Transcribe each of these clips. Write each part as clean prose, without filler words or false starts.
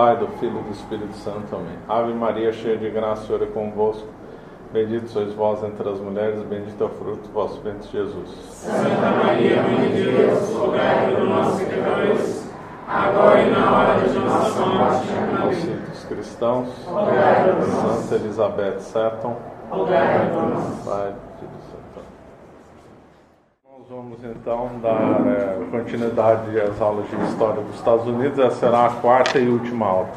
Pai, do Filho e do Espírito Santo. Amém. Ave Maria, cheia de graça, o Senhor é convosco. Bendito sois vós entre as mulheres, bendito é o fruto do vosso ventre, Jesus. Santa Maria, Mãe de Deus, rogai por nós, pecadores, agora e na hora de nossa morte. Amém. Auxílio dos cristãos, rogai por nós. Santa Elizabeth Seton, rogai por nós. Pai, Filho e Santo. Nós vamos então dar continuidade às aulas de História dos Estados Unidos. Essa será a quarta e última aula.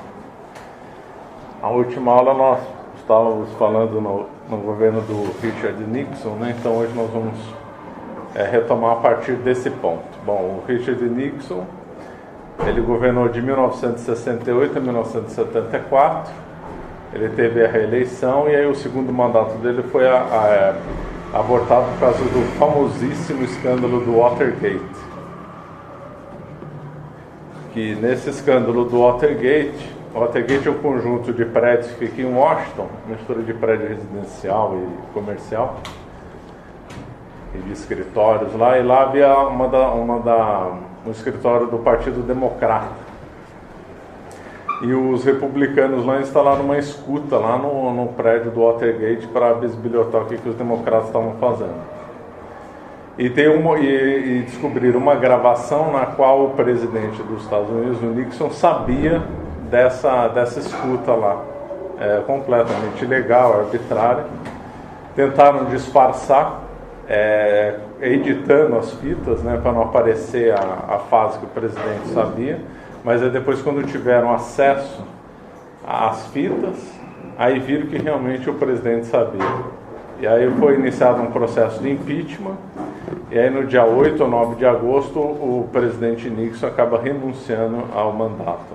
A última aula nós estávamos falando no governo do Richard Nixon, né? Então hoje nós vamos retomar a partir desse ponto. Bom, o Richard Nixon, ele governou de 1968 a 1974, ele teve a reeleição e aí o segundo mandato dele foi abortado por causa do famosíssimo escândalo do Watergate. Que nesse escândalo do Watergate é um conjunto de prédios que fica em Washington, mistura de prédio residencial e comercial, e de escritórios lá, e lá havia um escritório do Partido Democrata. E os republicanos lá instalaram uma escuta lá no prédio do Watergate para bisbilhotar o que os democratas estavam fazendo. E descobriram uma gravação na qual o presidente dos Estados Unidos, o Nixon, sabia dessa escuta lá, completamente ilegal, arbitrária. Tentaram disfarçar, editando as fitas, né, para não aparecer a fase que o presidente sabia, mas aí depois, quando tiveram acesso às fitas, aí viram que realmente o presidente sabia. E aí foi iniciado um processo de impeachment, e aí no dia 8 ou 9 de agosto o presidente Nixon acaba renunciando ao mandato.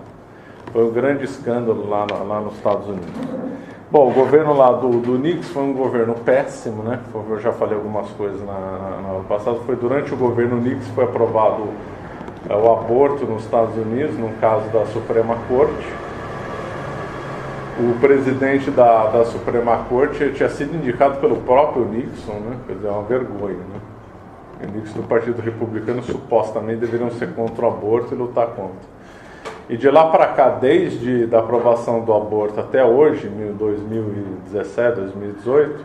Foi um grande escândalo lá nos Estados Unidos. Bom, o governo lá do Nixon foi um governo péssimo, né? Eu já falei algumas coisas no ano passado. Foi durante o governo Nixon que foi aprovado o aborto nos Estados Unidos, no caso da Suprema Corte. O presidente da Suprema Corte tinha sido indicado pelo próprio Nixon, né? Quer dizer, é uma vergonha, né? O Nixon do Partido Republicano supostamente deveriam ser contra o aborto e lutar contra. E de lá para cá, desde a aprovação do aborto até hoje, 2017, 2018,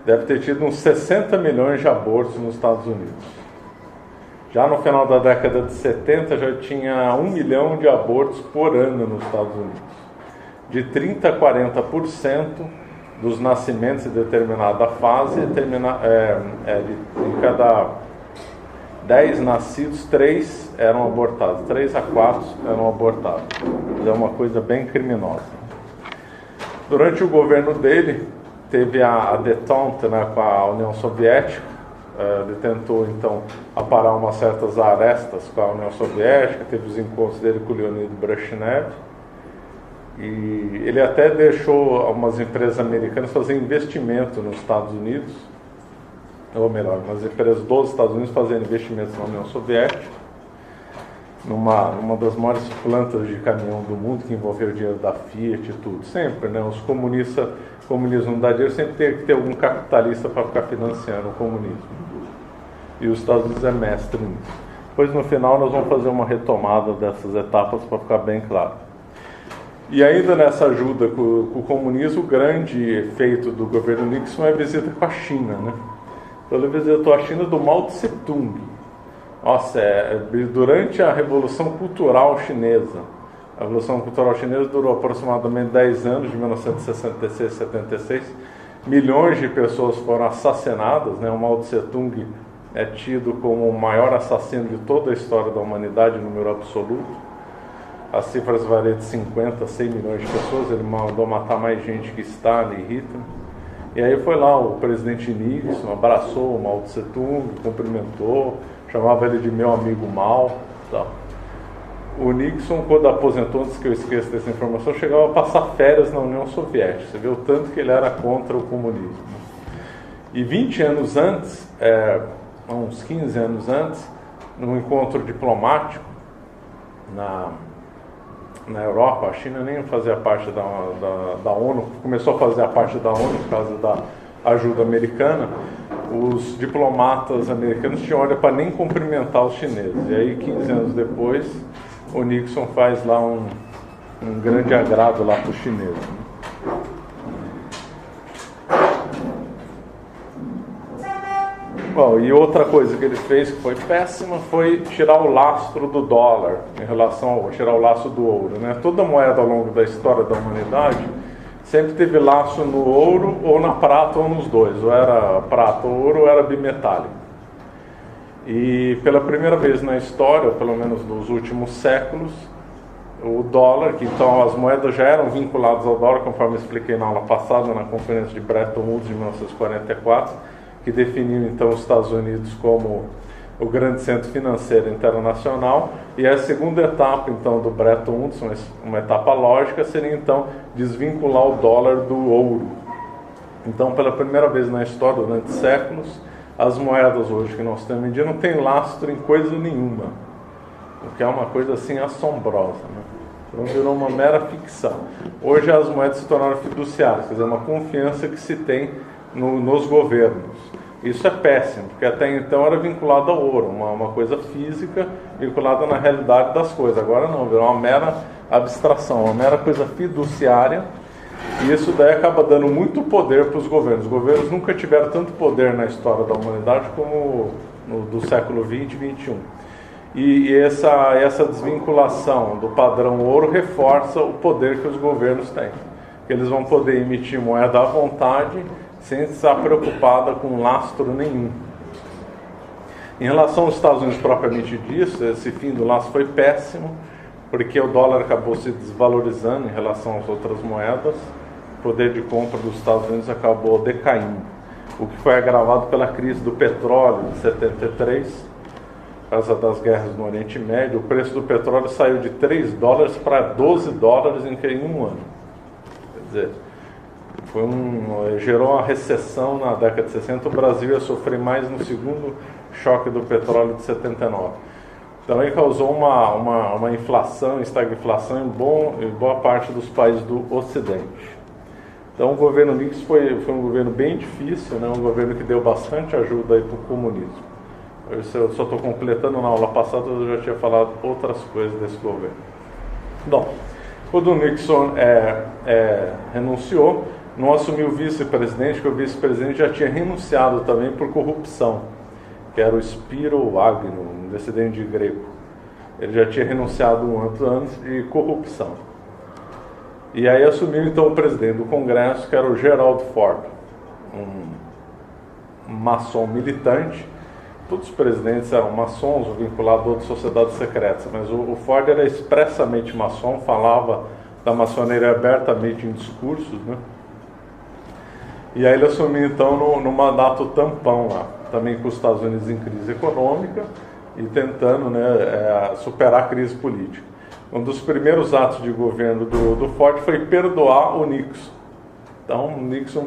deve ter tido uns 60 milhões de abortos nos Estados Unidos. Já no final da década de 70, já tinha 1 milhão de abortos por ano nos Estados Unidos. De 30% a 40% dos nascimentos em determinada fase, em cada 10 nascidos, 3 eram abortados, 3 a 4 eram abortados. É uma coisa bem criminosa. Durante o governo dele, teve a detente, né, com a União Soviética. Ele tentou, então, aparar umas certas arestas com a União Soviética, teve os encontros dele com o Leonid Brezhnev. E ele até deixou algumas empresas americanas fazer investimento nos Estados Unidos, ou melhor, umas empresas dos Estados Unidos fazendo investimentos na União Soviética, numa das maiores plantas de caminhão do mundo, que envolveu o dinheiro da Fiat e tudo. Sempre, né? Os comunistas, o comunismo não dá dinheiro, sempre tem que ter algum capitalista para ficar financiando o comunismo. E os Estados Unidos é mestre nisso. Depois, no final, nós vamos fazer uma retomada dessas etapas para ficar bem claro. E ainda nessa ajuda com o comunismo, o grande efeito do governo Nixon é a visita com a China, né? Então ele visitou a China do Mao Tse Tung. Nossa, durante a Revolução Cultural Chinesa. A Revolução Cultural Chinesa durou aproximadamente 10 anos, de 1966 a 76. Milhões de pessoas foram assassinadas, né? O Mao Tse Tung é tido como o maior assassino de toda a história da humanidade, em número absoluto. As cifras variam de 50 a 100 milhões de pessoas. Ele mandou matar mais gente que Stalin e Hitler. E aí foi lá o presidente Nixon, abraçou o Mao Tse Tung, cumprimentou, chamava ele de meu amigo Mao. Tal. O Nixon, quando aposentou, antes que eu esqueça dessa informação, chegava a passar férias na União Soviética. Você vê o tanto que ele era contra o comunismo. E 20 anos antes, uns 15 anos antes, num encontro diplomático na Europa, a China nem fazia parte da ONU, começou a fazer a parte da ONU por causa da ajuda americana. Os diplomatas americanos tinham hora para nem cumprimentar os chineses. E aí, 15 anos depois, o Nixon faz lá um grande agrado lá para os chineses. Bom, e outra coisa que ele fez que foi péssima foi tirar o lastro do dólar em relação ao tirar o lastro do ouro, né? Toda moeda ao longo da história da humanidade sempre teve lastro no ouro ou na prata ou nos dois, ou era prata ou ouro ou era bimetálico. E pela primeira vez na história, ou pelo menos nos últimos séculos, o dólar, que então as moedas já eram vinculadas ao dólar, conforme eu expliquei na aula passada, na conferência de Bretton Woods de 1944, que definiu então os Estados Unidos como o grande centro financeiro internacional, e a segunda etapa então do Bretton Woods, uma etapa lógica, seria então desvincular o dólar do ouro. Então, pela primeira vez na história, durante séculos, as moedas hoje que nós temos em dia não tem lastro em coisa nenhuma, o que é uma coisa assim assombrosa, né? Então virou uma mera ficção. Hoje as moedas se tornaram fiduciárias, quer dizer, uma confiança que se tem nos governos. Isso é péssimo, porque até então era vinculado ao ouro, uma coisa física vinculada na realidade das coisas. Agora não, virou uma mera abstração, uma mera coisa fiduciária, e isso daí acaba dando muito poder para os governos. Os governos nunca tiveram tanto poder na história da humanidade como do século XX e XXI. E essa desvinculação do padrão ouro reforça o poder que os governos têm. Que eles vão poder emitir moeda à vontade, sem estar preocupada com lastro nenhum. Em relação aos Estados Unidos propriamente dito, esse fim do lastro foi péssimo, porque o dólar acabou se desvalorizando em relação às outras moedas, o poder de compra dos Estados Unidos acabou decaindo, o que foi agravado pela crise do petróleo de 73, por causa das guerras no Oriente Médio. O preço do petróleo saiu de 3 dólares para 12 dólares em um ano. Quer dizer, gerou uma recessão na década de 60, o Brasil ia sofrer mais no segundo choque do petróleo de 79. Então aí causou uma inflação, estagflação em boa parte dos países do Ocidente. Então o governo Nixon foi um governo bem difícil, né? Um governo que deu bastante ajuda para o comunismo. Eu só estou completando, na aula passada eu já tinha falado outras coisas desse governo. Bom, quando o Nixon renunciou, não assumiu o vice-presidente, porque o vice-presidente já tinha renunciado também por corrupção, que era o Spiro Agnew, um descendente de grego. Ele já tinha renunciado um ano antes de corrupção. E aí assumiu então o presidente do Congresso, que era o Gerald Ford, um maçom militante. Todos os presidentes eram maçons ou vinculados a outras sociedades secretas, mas o Ford era expressamente maçom, falava da maçonaria abertamente em discursos, né? E aí ele assumiu então no mandato tampão lá, também com os Estados Unidos em crise econômica e tentando, né, superar a crise política. Um dos primeiros atos de governo do Ford foi perdoar o Nixon. Então o Nixon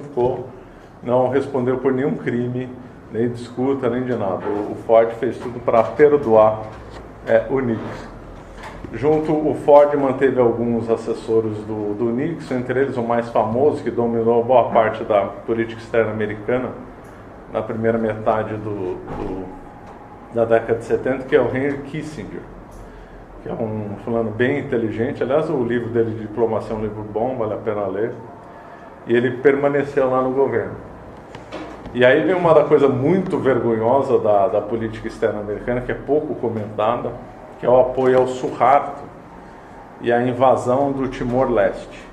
não respondeu por nenhum crime, nem disputa, nem de nada. O Ford fez tudo para perdoar o Nixon. Junto, o Ford manteve alguns assessores do Nixon, entre eles o mais famoso, que dominou boa parte da política externa americana na primeira metade da década de 70, que é o Henry Kissinger, que é um fulano bem inteligente. Aliás, o livro dele de diplomacia é um livro bom, vale a pena ler. E ele permaneceu lá no governo. E aí vem uma coisa muito vergonhosa da política externa americana, que é pouco comentada, que é o apoio ao Suharto e a invasão do Timor-Leste.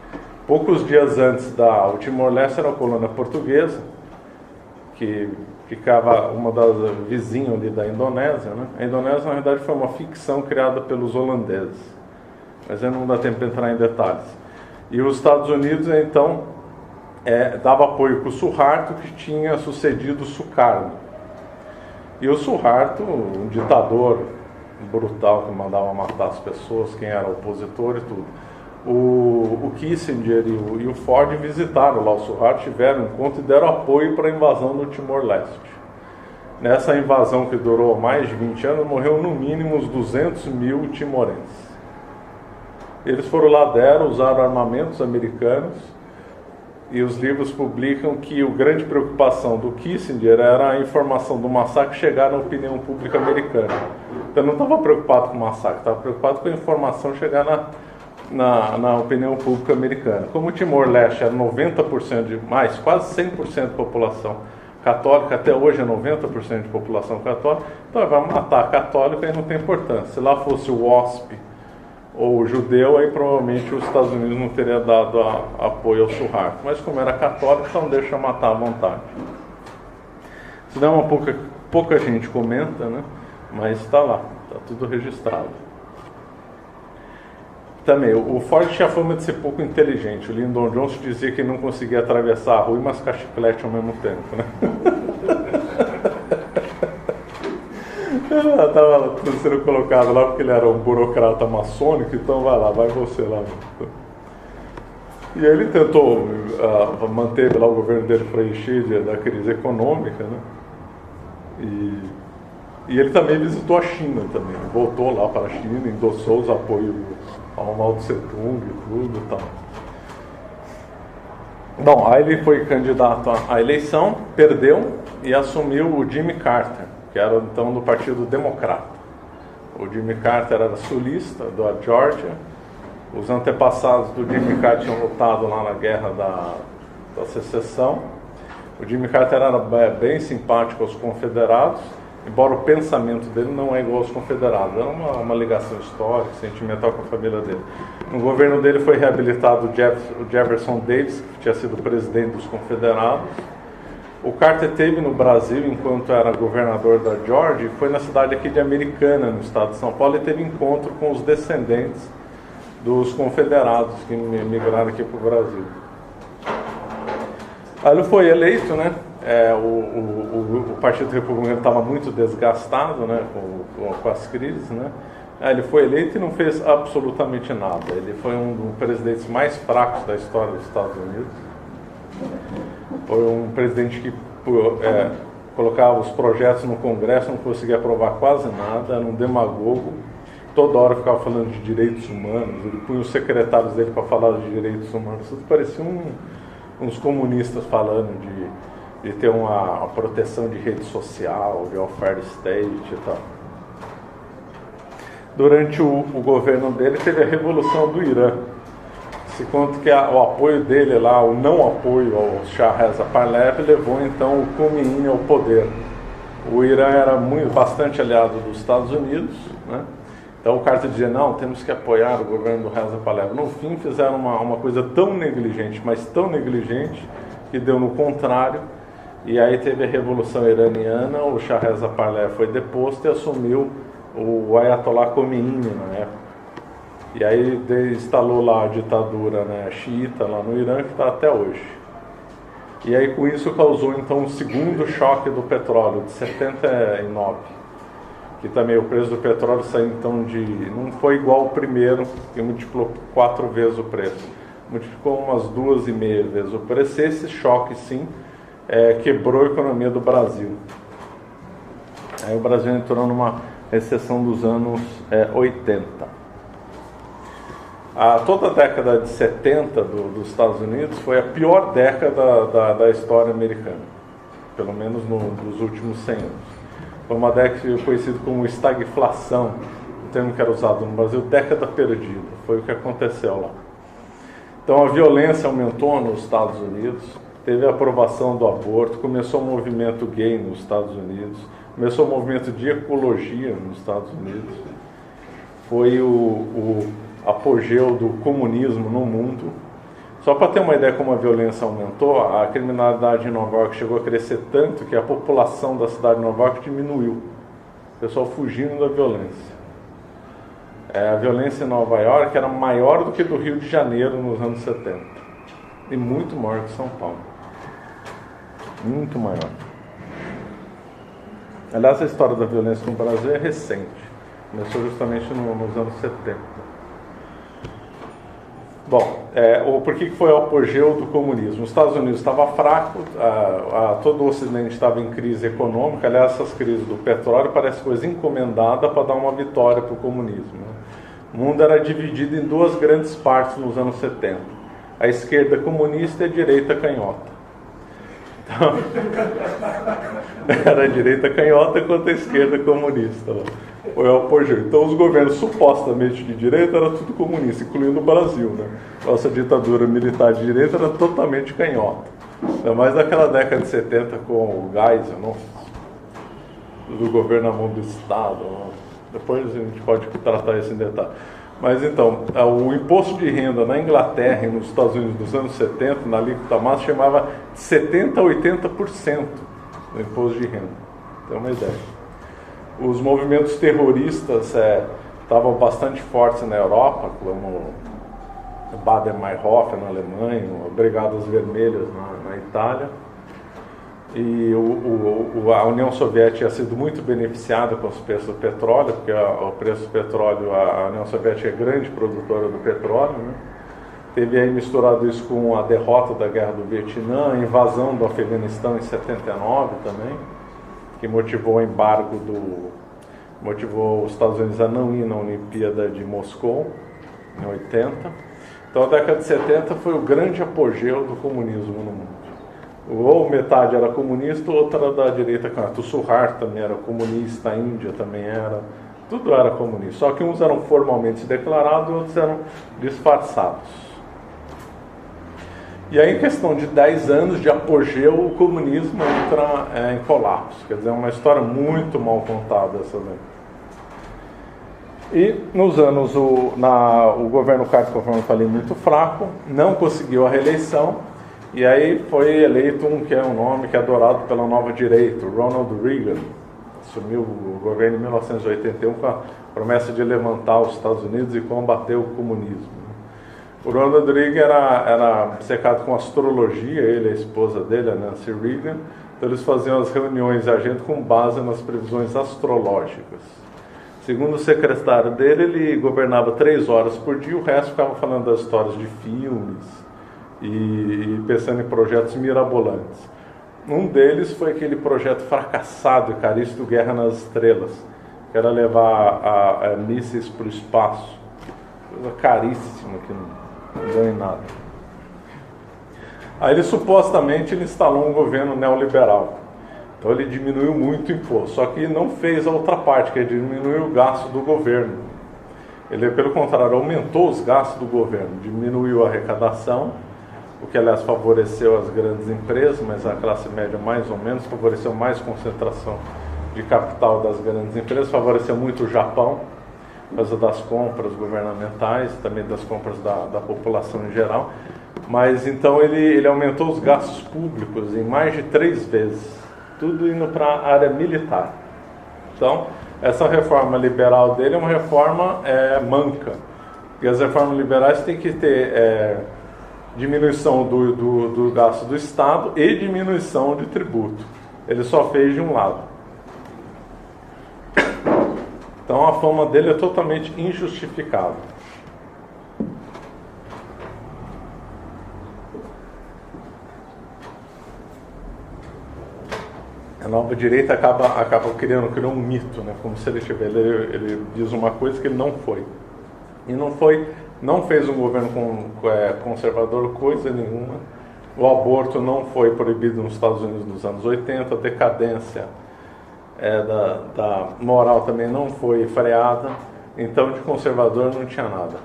Poucos dias antes o Timor-Leste era uma colônia portuguesa, que ficava uma das vizinhas ali da Indonésia, né? A Indonésia, na verdade, foi uma ficção criada pelos holandeses, mas aí não dá tempo de entrar em detalhes. E os Estados Unidos, então, dava apoio para o Suharto, que tinha sucedido Sukarno. E o Suharto, um ditador brutal que mandava matar as pessoas, quem era opositor e tudo. O Kissinger e o Ford visitaram lá o Suharto, tiveram um encontro e deram apoio para a invasão do Timor-Leste. Nessa invasão, que durou mais de 20 anos, morreu no mínimo uns 200 mil timorenses. Eles foram lá, usaram armamentos americanos, e os livros publicam que a grande preocupação do Kissinger era a informação do massacre chegar na opinião pública americana. Então não estava preocupado com o massacre, estava preocupado com a informação chegar na opinião pública americana. Como o Timor-Leste era 90% quase 100% de população católica, até hoje é 90% de população católica, então vai matar a católica e não tem importância. Se lá fosse o WASP ou o judeu, aí provavelmente os Estados Unidos não teria dado apoio ao Suharto. Mas como era católico, então deixa matar à vontade. Isso dá pouca gente comenta, né? Mas está lá, está tudo registrado. Também, o Ford tinha fama de ser pouco inteligente. O Lyndon Johnson dizia que não conseguia atravessar a rua e mascar chiclete ao mesmo tempo, né? Estava sendo colocado lá porque ele era um burocrata maçônico, então vai você lá. E ele tentou manter lá o governo dele para encher da crise econômica, né? E ele também visitou a China também, voltou lá para a China, endossou os apoios ao Mao Tse Tung e tudo e tal. Bom, aí ele foi candidato à eleição, perdeu e assumiu o Jimmy Carter, que era então do Partido Democrata. O Jimmy Carter era sulista, da Geórgia. Os antepassados do Jimmy Carter tinham lutado lá na guerra da secessão. O Jimmy Carter era bem simpático aos confederados, embora o pensamento dele não é igual aos confederados. Era uma ligação histórica, sentimental com a família dele. No governo dele foi reabilitado o Jefferson Davis, que tinha sido presidente dos confederados. O Carter esteve no Brasil enquanto era governador da Geórgia e foi na cidade aqui de Americana, no estado de São Paulo, e teve encontro com os descendentes dos confederados que migraram aqui para o Brasil. Aí ele foi eleito, né? O Partido Republicano estava muito desgastado, né? Com as crises, né? Aí ele foi eleito e não fez absolutamente nada. Ele foi um dos presidentes mais fracos da história dos Estados Unidos. Foi um presidente que colocava os projetos no Congresso, não conseguia aprovar quase nada, era um demagogo. Toda hora ficava falando de direitos humanos, ele punha os secretários dele para falar de direitos humanos. Tudo parecia uns comunistas falando de ter uma proteção de rede social, de welfare state e tal. Durante o governo dele teve a Revolução do Irã. Se conta que o apoio dele lá, o não apoio ao Shah Reza Pahlavi, levou então o Khomeini ao poder. O Irã era bastante aliado dos Estados Unidos, né? Então o Carter dizia, não, temos que apoiar o governo do Reza Pahlavi. No fim fizeram uma coisa tão negligente, mas tão negligente, que deu no contrário. E aí teve a Revolução Iraniana, o Shah Reza Pahlavi foi deposto e assumiu o Ayatollah Khomeini na época. E aí instalou lá a ditadura, né, xiita lá no Irã, que está até hoje. E aí com isso causou então um segundo choque do petróleo, de 79. Que também o preço do petróleo saiu então não foi igual ao primeiro, que multiplicou 4 vezes o preço. Multiplicou umas 2,5 vezes o preço. Esse choque sim quebrou a economia do Brasil. Aí o Brasil entrou numa recessão dos anos 80. Toda a década de 70 dos Estados Unidos foi a pior década da história americana, pelo menos nos últimos 100 anos. Foi uma década conhecida como estagflação, o termo que era usado no Brasil, década perdida. Foi o que aconteceu lá. Então a violência aumentou nos Estados Unidos, teve a aprovação do aborto, começou o movimento gay nos Estados Unidos, começou o movimento de ecologia nos Estados Unidos, foi o apogeu do comunismo no mundo. Só para ter uma ideia como a violência aumentou, a criminalidade em Nova York chegou a crescer tanto que a população da cidade de Nova York diminuiu. O pessoal fugindo da violência. A violência em Nova York era maior do que do Rio de Janeiro nos anos 70. E muito maior que São Paulo. Muito maior. Aliás, a história da violência no Brasil é recente. Começou justamente nos anos 70. Bom, por que foi o apogeu do comunismo? Os Estados Unidos estava fraco, todo o Ocidente estava em crise econômica. Aliás, essas crises do petróleo parece coisa encomendada para dar uma vitória para o comunismo, né? O mundo era dividido em duas grandes partes nos anos 70. A esquerda comunista e a direita canhota. Então, era a direita canhota contra a esquerda comunista. Foi o apogeu. Então os governos supostamente de direita era tudo comunista, incluindo o Brasil, né? Nossa ditadura militar de direita era totalmente canhota. Ainda mais naquela década de 70 com o Geisel, do governo na mão do Estado. Depois a gente pode tratar isso em detalhe. Mas então, o imposto de renda na Inglaterra e nos Estados Unidos dos anos 70, na alíquota máxima, chamava de 70% a 80% do imposto de renda. Tem uma ideia. Os movimentos terroristas estavam bastante fortes na Europa, como Baden-Meinhof na Alemanha, Brigadas Vermelhas na Itália. E a União Soviética tinha sido muito beneficiada com os preços do petróleo, porque o preço do petróleo, a União Soviética é grande produtora do petróleo, né? Teve aí misturado isso com a derrota da Guerra do Vietnã, a invasão do Afeganistão em 79 também, que motivou o embargo motivou os Estados Unidos a não ir na Olimpíada de Moscou, em 80. Então a década de 70 foi o grande apogeu do comunismo no mundo. Ou metade era comunista, outra era da direita canhota. O Suharto também era comunista, a Índia também era, tudo era comunista. Só que uns eram formalmente declarados e outros eram disfarçados. E aí, em questão de 10 anos de apogeu, o comunismo entra em colapso. Quer dizer, é uma história muito mal contada essa daí. E nos anos, o governo Carter, conforme eu falei, muito fraco, não conseguiu a reeleição. E aí foi eleito um nome que é adorado pela nova direita, Ronald Reagan. Assumiu o governo em 1981 com a promessa de levantar os Estados Unidos e combater o comunismo. O Ronald Reagan era secado com astrologia, ele e a esposa dele, a Nancy Reagan. Então eles faziam as reuniões e agenda com base nas previsões astrológicas. Segundo o secretário dele, ele governava 3 horas por dia, o resto ficava falando das histórias de filmes e pensando em projetos mirabolantes. Um deles foi aquele projeto fracassado e caríssimo, Guerra nas Estrelas, que era levar mísseis para o espaço. Coisa caríssima que não deu em nada. Aí ele supostamente instalou um governo neoliberal. Então ele diminuiu muito o imposto, só que não fez a outra parte, que é diminuir o gasto do governo. Ele, pelo contrário, aumentou os gastos do governo, diminuiu a arrecadação, o que, aliás, favoreceu as grandes empresas, mas a classe média mais ou menos, favoreceu mais concentração de capital das grandes empresas, favoreceu muito o Japão, por causa das compras governamentais, também das compras da população em geral. Mas, então, ele aumentou os gastos públicos em mais de 3 vezes, tudo indo para a área militar. Então, essa reforma liberal dele é uma reforma manca. E as reformas liberais têm que ter diminuição do gasto do Estado e diminuição de tributo. Ele só fez de um lado. Então a fama dele é totalmente injustificável. A nova direita acaba criando um mito, né? Como se ele diz uma coisa que ele não foi. E não fez um governo conservador coisa nenhuma. O aborto não foi proibido nos Estados Unidos nos anos 80, a decadência da moral também não foi freada, então de conservador não tinha nada.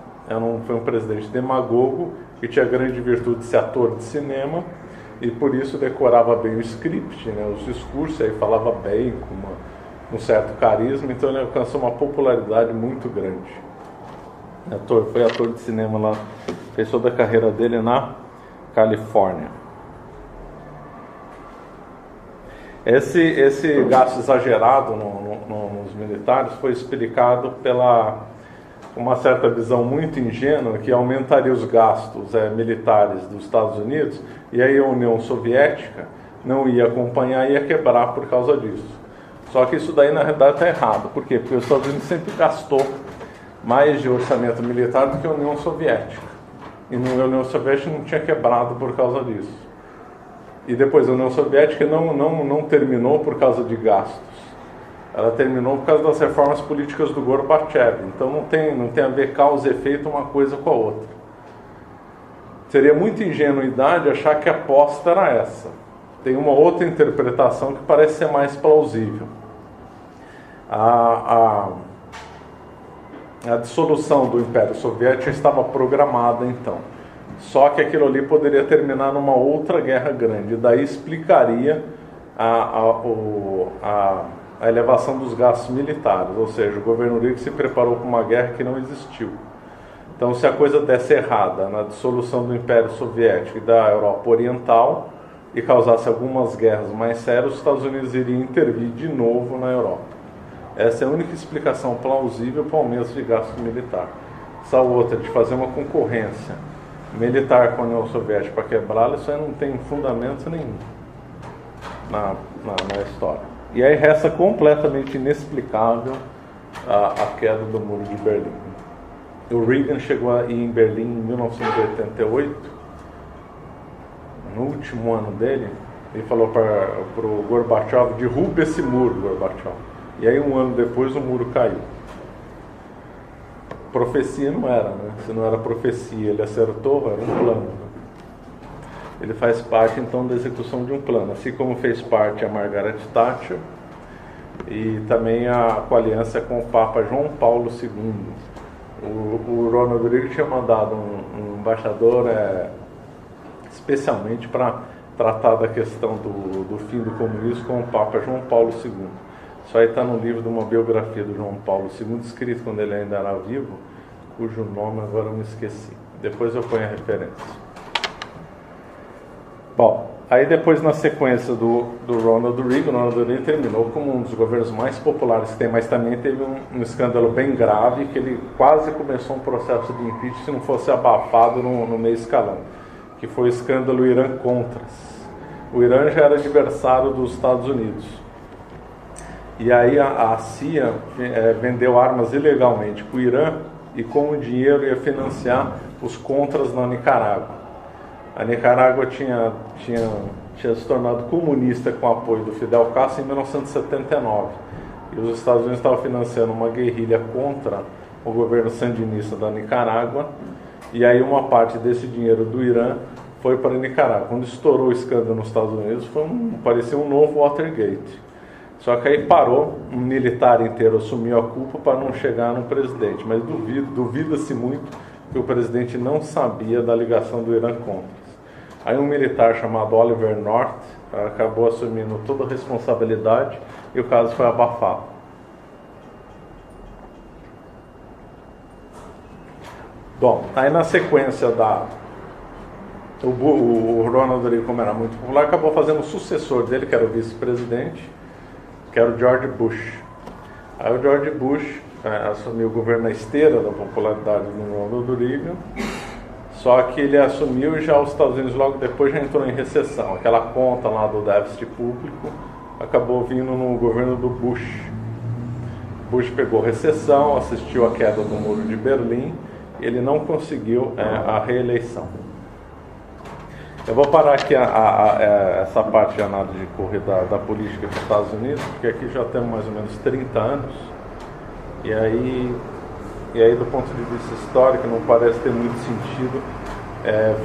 Foi um presidente demagogo que tinha grande virtude de ser ator de cinema e por isso decorava bem o script, né, os discursos, aí falava bem, com um certo carisma, então ele alcançou uma popularidade muito grande. Foi ator de cinema lá, fez toda a carreira dele na Califórnia. Esse gasto exagerado nos militares foi explicado pela uma certa visão muito ingênua que aumentaria os gastos militares dos Estados Unidos e aí a União Soviética não ia acompanhar e ia quebrar por causa disso. Só que isso daí na realidade está errado. Por quê? Porque os Estados Unidos sempre gastou mais de orçamento militar do que a União Soviética. E a União Soviética não tinha quebrado por causa disso. E depois a União Soviética não terminou por causa de gastos. Ela terminou por causa das reformas políticas do Gorbachev. Então não tem a ver causa e efeito uma coisa com a outra. Seria muita ingenuidade achar que a aposta era essa. Tem uma outra interpretação que parece ser mais plausível. A dissolução do Império Soviético estava programada então. Só que aquilo ali poderia terminar numa outra guerra grande. Daí explicaria a elevação dos gastos militares. Ou seja, o governo Reagan se preparou para uma guerra que não existiu. Então, se a coisa desse errada na dissolução do Império Soviético e da Europa Oriental e causasse algumas guerras mais sérias, os Estados Unidos iriam intervir de novo na Europa. Essa é a única explicação plausível para o aumento de gasto militar. Essa outra, de fazer uma concorrência militar com a União Soviética para quebrá-la, isso aí não tem fundamento nenhum na história. E aí resta completamente inexplicável a queda do Muro de Berlim. O Reagan chegou a ir em Berlim em 1988, no último ano dele, ele falou para o Gorbachev: derruba esse muro, Gorbachev. E aí, um ano depois, o muro caiu. Profecia não era, né? Se não era profecia, ele acertou, era um plano. Né? Ele faz parte, então, da execução de um plano, assim como fez parte a Margaret Thatcher e também a aliança com o Papa João Paulo II. O Ronald Reagan tinha mandado um embaixador especialmente para tratar da questão do fim do comunismo com o Papa João Paulo II. Isso aí está no livro de uma biografia do João Paulo II, escrito quando ele ainda era vivo, cujo nome agora eu me esqueci. Depois eu ponho a referência. Bom, aí depois, na sequência do Ronald Reagan, o Ronald Reagan terminou como um dos governos mais populares que tem, mas também teve um escândalo bem grave, que ele quase começou um processo de impeachment se não fosse abafado no meio escalão, que foi o escândalo Irã-Contras. O Irã já era adversário dos Estados Unidos. E aí a CIA vendeu armas ilegalmente para o Irã e com o dinheiro ia financiar os contras na Nicarágua. A Nicarágua tinha se tornado comunista com o apoio do Fidel Castro em 1979. E os Estados Unidos estavam financiando uma guerrilha contra o governo sandinista da Nicarágua. E aí uma parte desse dinheiro do Irã foi para a Nicarágua. Quando estourou o escândalo nos Estados Unidos, parecia um novo Watergate. Só que aí parou, um militar inteiro assumiu a culpa para não chegar no presidente. Mas duvida-se muito que o presidente não sabia da ligação do Irã contra. Aí um militar chamado Oliver North acabou assumindo toda a responsabilidade e o caso foi abafado. Bom, aí na sequência o Ronald Reagan, como era muito popular, acabou fazendo o sucessor dele, que era o vice-presidente, que era o George Bush. Aí o George Bush assumiu o governo na esteira da popularidade do Ronald Reagan, só que ele assumiu e já os Estados Unidos logo depois já entrou em recessão. Aquela conta lá do déficit público acabou vindo no governo do Bush. Bush pegou recessão, assistiu à queda do Muro de Berlim, e ele não conseguiu a reeleição. Eu vou parar aqui essa parte de análise de corrida da política dos Estados Unidos, porque aqui já temos mais ou menos 30 anos, e aí do ponto de vista histórico não parece ter muito sentido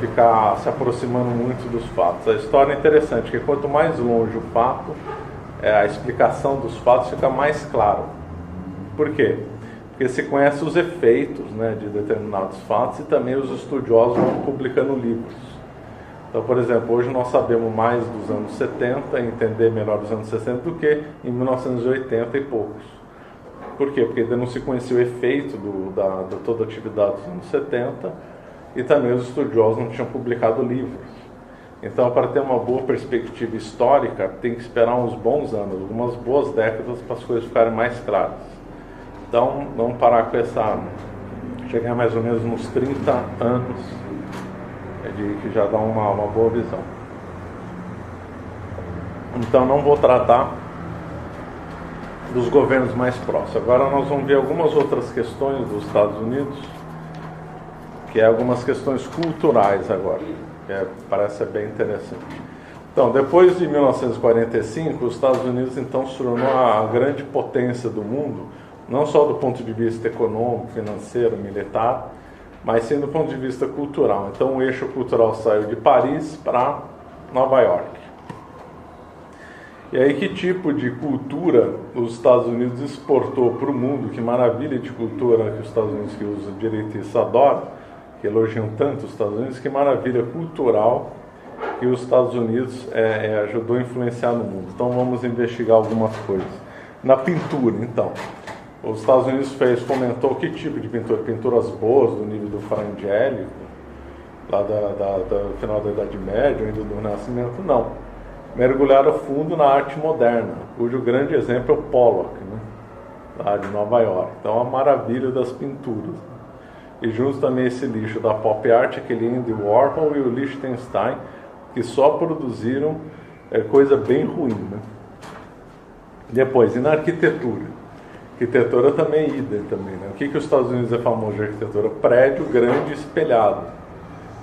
ficar se aproximando muito dos fatos. A história é interessante, porque quanto mais longe o fato, a explicação dos fatos fica mais claro. Por quê? Porque se conhece os efeitos, né, de determinados fatos e também os estudiosos vão publicando livros. Então, por exemplo, hoje nós sabemos mais dos anos 70, entender melhor os anos 60 do que em 1980 e poucos. Por quê? Porque ainda não se conhecia o efeito de toda a atividade dos anos 70 e também os estudiosos não tinham publicado livros. Então, para ter uma boa perspectiva histórica, tem que esperar uns bons anos, algumas boas décadas para as coisas ficarem mais claras. Então, vamos parar com chegar mais ou menos nos 30 anos, que já dá uma boa visão. Então, não vou tratar dos governos mais próximos. Agora nós vamos ver algumas outras questões dos Estados Unidos, que é algumas questões culturais agora, que parece ser bem interessante. Então, depois de 1945, os Estados Unidos então se tornou a grande potência do mundo, não só do ponto de vista econômico, financeiro, militar, mas sim do ponto de vista cultural. Então o eixo cultural saiu de Paris para Nova York. E aí, que tipo de cultura os Estados Unidos exportou para o mundo? Que maravilha de cultura que os Estados Unidos, que os direitistas adoram, que elogiam tanto os Estados Unidos, que maravilha cultural que os Estados Unidos ajudou a influenciar no mundo. Então vamos investigar algumas coisas. Na pintura, então, os Estados Unidos fomentou que tipo de pintura? Pinturas boas, do nível do Frangélico, lá do final da Idade Média, ainda do Renascimento? Não. Mergulharam fundo na arte moderna, cujo grande exemplo é o Pollock, né? Lá de Nova York. Então, a maravilha das pinturas. E junto também esse lixo da pop art, aquele Andy Warhol e o Liechtenstein, que só produziram coisa bem ruim, né? Depois, e na arquitetura? Arquitetura também é idem também, né? O que os Estados Unidos é famoso de arquitetura? Prédio grande e espelhado.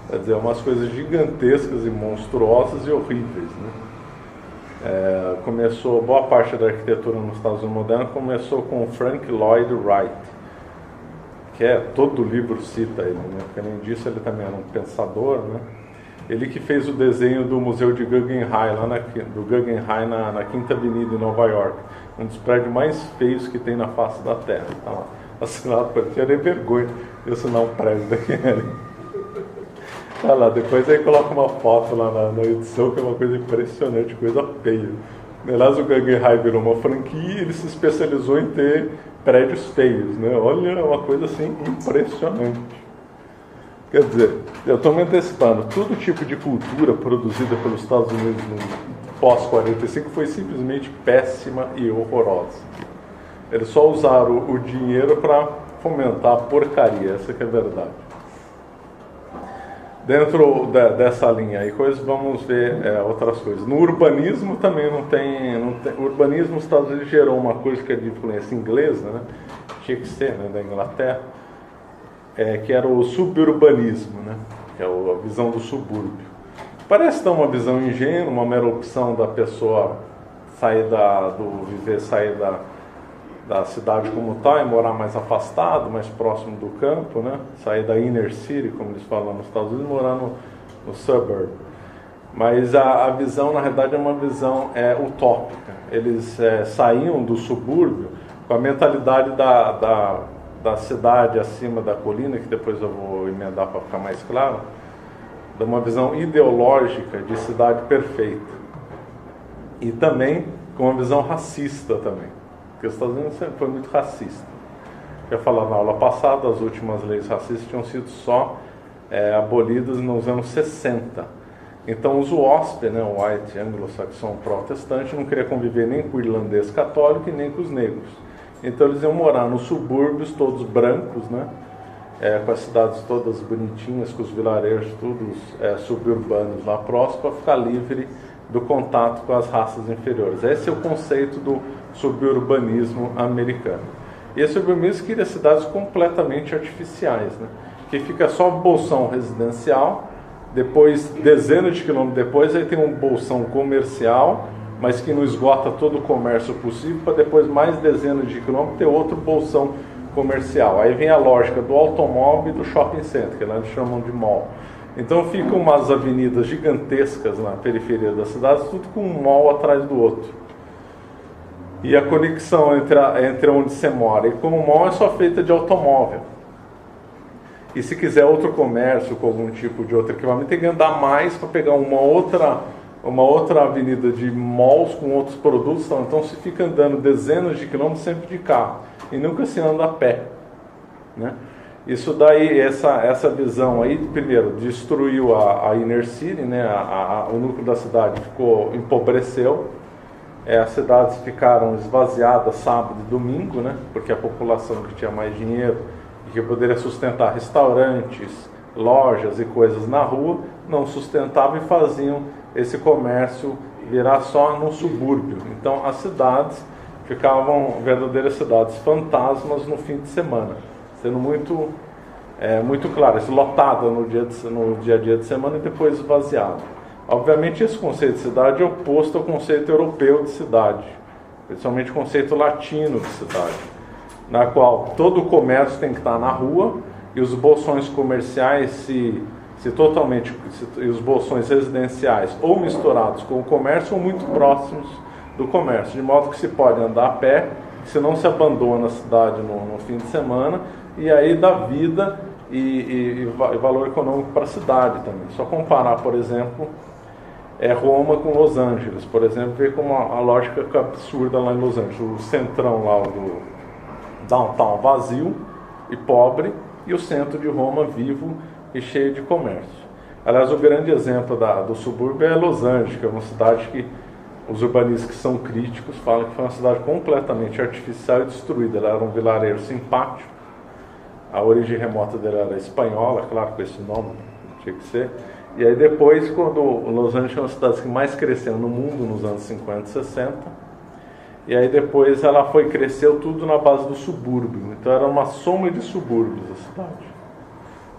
Quer dizer, umas coisas gigantescas e monstruosas e horríveis, né? Começou, boa parte da arquitetura nos Estados Unidos modernos começou com Frank Lloyd Wright, que todo livro cita ele, né? Porque além disso ele também era um pensador, né? Ele que fez o desenho do Museu de Guggenheim, na Quinta Avenida em Nova York, um dos prédios mais feios que tem na face da Terra. Tá lá, assinado por ele, tinha nem vergonha de assinar um prédio daquele. Tá lá, depois aí coloca uma foto lá na edição, que é uma coisa impressionante, coisa feia. Aliás, o Guggenheim virou uma franquia e ele se especializou em ter prédios feios, né? Olha, é uma coisa assim impressionante. Quer dizer, eu estou me antecipando, todo tipo de cultura produzida pelos Estados Unidos no pós-45 foi simplesmente péssima e horrorosa. Eles só usaram o dinheiro para fomentar a porcaria, essa que é a verdade. Dentro dessa linha aí, vamos ver outras coisas. No urbanismo também não tem. O urbanismo nos Estados Unidos gerou uma coisa que é de influência inglesa, né? Tinha que ser, né, da Inglaterra, que era o suburbanismo, né? Que é a visão do subúrbio. Parece ter uma visão ingênua, uma mera opção da pessoa sair da cidade como tal e morar mais afastado, mais próximo do campo, né? Sair da inner city, como eles falam nos Estados Unidos, morar no suburb. Mas a visão, na realidade, é uma visão utópica. Eles saíam do subúrbio com a mentalidade da cidade acima da colina, que depois eu vou emendar para ficar mais claro, de uma visão ideológica de cidade perfeita. E também com uma visão racista também. Porque os Estados Unidos sempre foi muito racista. Já falei na aula passada, as últimas leis racistas tinham sido só abolidas nos anos 60. Então os WASP, né, o White Anglo-Saxon Protestante, não queria conviver nem com o irlandês católico e nem com os negros. Então eles iam morar nos subúrbios, todos brancos, né, com as cidades todas bonitinhas, com os vilarejos todos suburbanos lá próximos, para ficar livre do contato com as raças inferiores. Esse é o conceito do suburbanismo americano. E esse urbanismo cria cidades completamente artificiais, né? Que fica só bolsão residencial, depois, dezenas de quilômetros depois, aí tem um bolsão comercial, mas que não esgota todo o comércio possível, para depois, mais dezenas de quilômetros, ter outro bolsão comercial. Aí vem a lógica do automóvel e do shopping center, que lá eles chamam de mall. Então ficam umas avenidas gigantescas na periferia das cidades, tudo com um mall atrás do outro. E a conexão entre onde você mora e como o mall é só feita de automóvel. E se quiser outro comércio com algum tipo de outro equipamento, tem que andar mais para pegar uma outra avenida de malls com outros produtos. Então se fica andando dezenas de quilômetros sempre de carro e nunca se anda a pé, né? Isso daí, essa visão aí, primeiro, destruiu a inner city, né? O núcleo da cidade empobreceu. As cidades ficaram esvaziadas sábado e domingo, né? Porque a população que tinha mais dinheiro e que poderia sustentar restaurantes, lojas e coisas na rua, não sustentava e faziam esse comércio virar só no subúrbio. Então as cidades ficavam verdadeiras cidades fantasmas no fim de semana, sendo muito claro, lotada no dia a dia de semana e depois esvaziado. Obviamente esse conceito de cidade é oposto ao conceito europeu de cidade, principalmente o conceito latino de cidade, na qual todo o comércio tem que estar na rua e os bolsões comerciais e os bolsões residenciais ou misturados com o comércio ou muito próximos do comércio, de modo que se pode andar a pé, se não se abandona a cidade no fim de semana, e aí dá vida e valor econômico para a cidade também. Só comparar, por exemplo, Roma com Los Angeles, por exemplo, ver como a lógica é absurda lá em Los Angeles, o centrão lá do downtown vazio e pobre, e o centro de Roma vivo e cheio de comércio. Aliás, o grande exemplo do subúrbio é Los Angeles, que é uma cidade que os urbanistas que são críticos falam que foi uma cidade completamente artificial e destruída. Ela era um vilarejo simpático, a origem remota dela era espanhola, claro, com esse nome tinha que ser. E aí depois, quando Los Angeles é uma das cidades que mais cresceu no mundo nos anos 50 e 60, e aí depois ela cresceu tudo na base do subúrbio. Então era uma soma de subúrbios a cidade.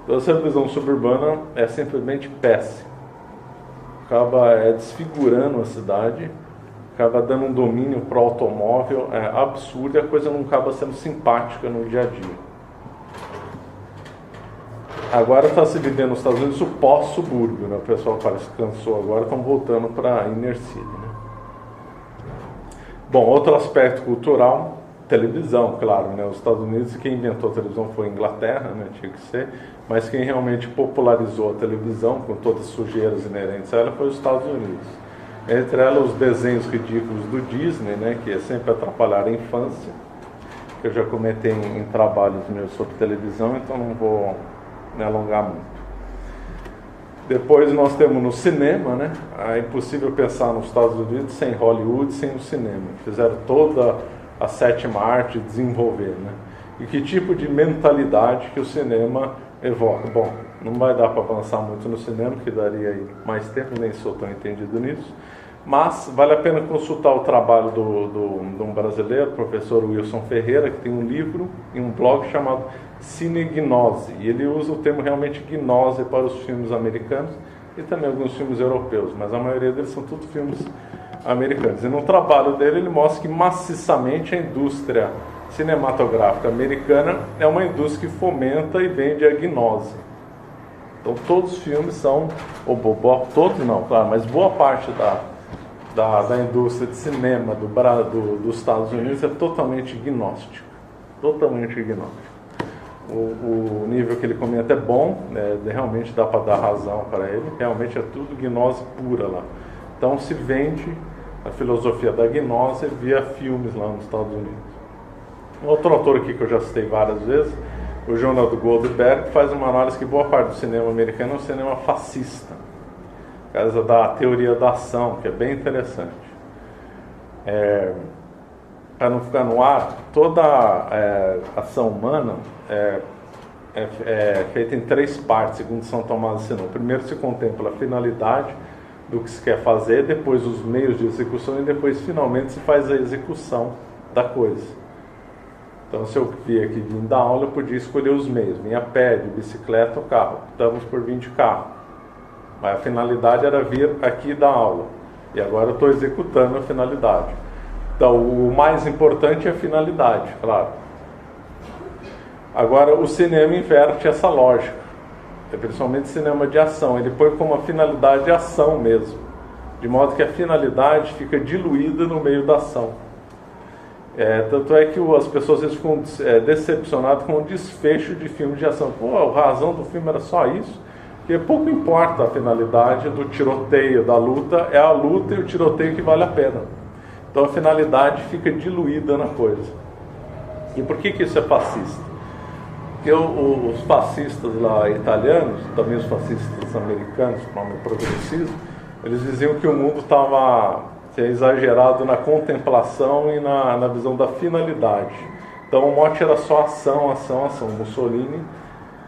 Então essa visão suburbana é simplesmente péssima. Acaba desfigurando a cidade, acaba dando um domínio para o automóvel absurdo, e a coisa não acaba sendo simpática no dia a dia. Agora está se vivendo nos Estados Unidos o pós-subúrbio, né? O pessoal parece que cansou agora, estão voltando para a inner city, né? Bom, outro aspecto cultural, televisão, claro, né? Os Estados Unidos, quem inventou a televisão foi a Inglaterra, né? Tinha que ser, mas quem realmente popularizou a televisão, com todas as sujeiras inerentes a ela, foi os Estados Unidos. Entre elas, os desenhos ridículos do Disney, né? Que é sempre atrapalhar a infância, que eu já comentei em trabalhos meus sobre televisão, então não vou me alongar muito. Depois nós temos no cinema, né? É impossível pensar nos Estados Unidos sem Hollywood, sem o cinema. Fizeram toda a sétima arte desenvolver, né? E que tipo de mentalidade que o cinema evoca? Bom, não vai dar para avançar muito no cinema, que daria aí mais tempo, nem sou tão entendido nisso, mas vale a pena consultar o trabalho de um brasileiro, professor Wilson Ferreira, que tem um livro e um blog chamado Cinegnose, e ele usa o termo realmente gnose para os filmes americanos e também alguns filmes europeus, mas a maioria deles são tudo filmes americanos. E no trabalho dele ele mostra que maciçamente a indústria cinematográfica americana é uma indústria que fomenta e vende a gnose. Então todos os filmes são, todos não, claro, mas boa parte da indústria de cinema dos Estados Unidos é totalmente gnóstico. Totalmente gnóstico. O nível que ele comenta é bom, realmente dá para dar razão para ele, realmente é tudo gnose pura lá. Então se vende a filosofia da gnose via filmes lá nos Estados Unidos. Outro autor aqui que eu já citei várias vezes, o Jonathan Goldberg, faz uma análise que boa parte do cinema americano é um cinema fascista, por causa da teoria da ação, que é bem interessante. Para não ficar no ar, toda ação humana é feita em 3 partes, segundo São Tomás de Aquino. Primeiro se contempla a finalidade do que se quer fazer, depois os meios de execução e depois finalmente se faz a execução da coisa. Então se eu vier aqui vindo da aula, eu podia escolher os meios, vinha a pé, de bicicleta ou carro, optamos por vir de carro, mas a finalidade era vir aqui da aula, e agora eu estou executando a finalidade. Então o mais importante é a finalidade, claro. Agora o cinema inverte essa lógica, principalmente cinema de ação, ele põe como a finalidade a ação mesmo, de modo que a finalidade fica diluída no meio da ação. Tanto é que as pessoas às vezes ficam decepcionadas com o desfecho de filmes de ação. Pô, a razão do filme era só isso, porque pouco importa a finalidade do tiroteio, da luta, é a luta e o tiroteio que vale a pena. Então a finalidade fica diluída na coisa. E por que isso é fascista? Porque os fascistas lá italianos, também os fascistas americanos, com o nome progressismo, eles diziam que o mundo estava exagerado na contemplação e na visão da finalidade. Então o mote era só ação, ação, ação. Mussolini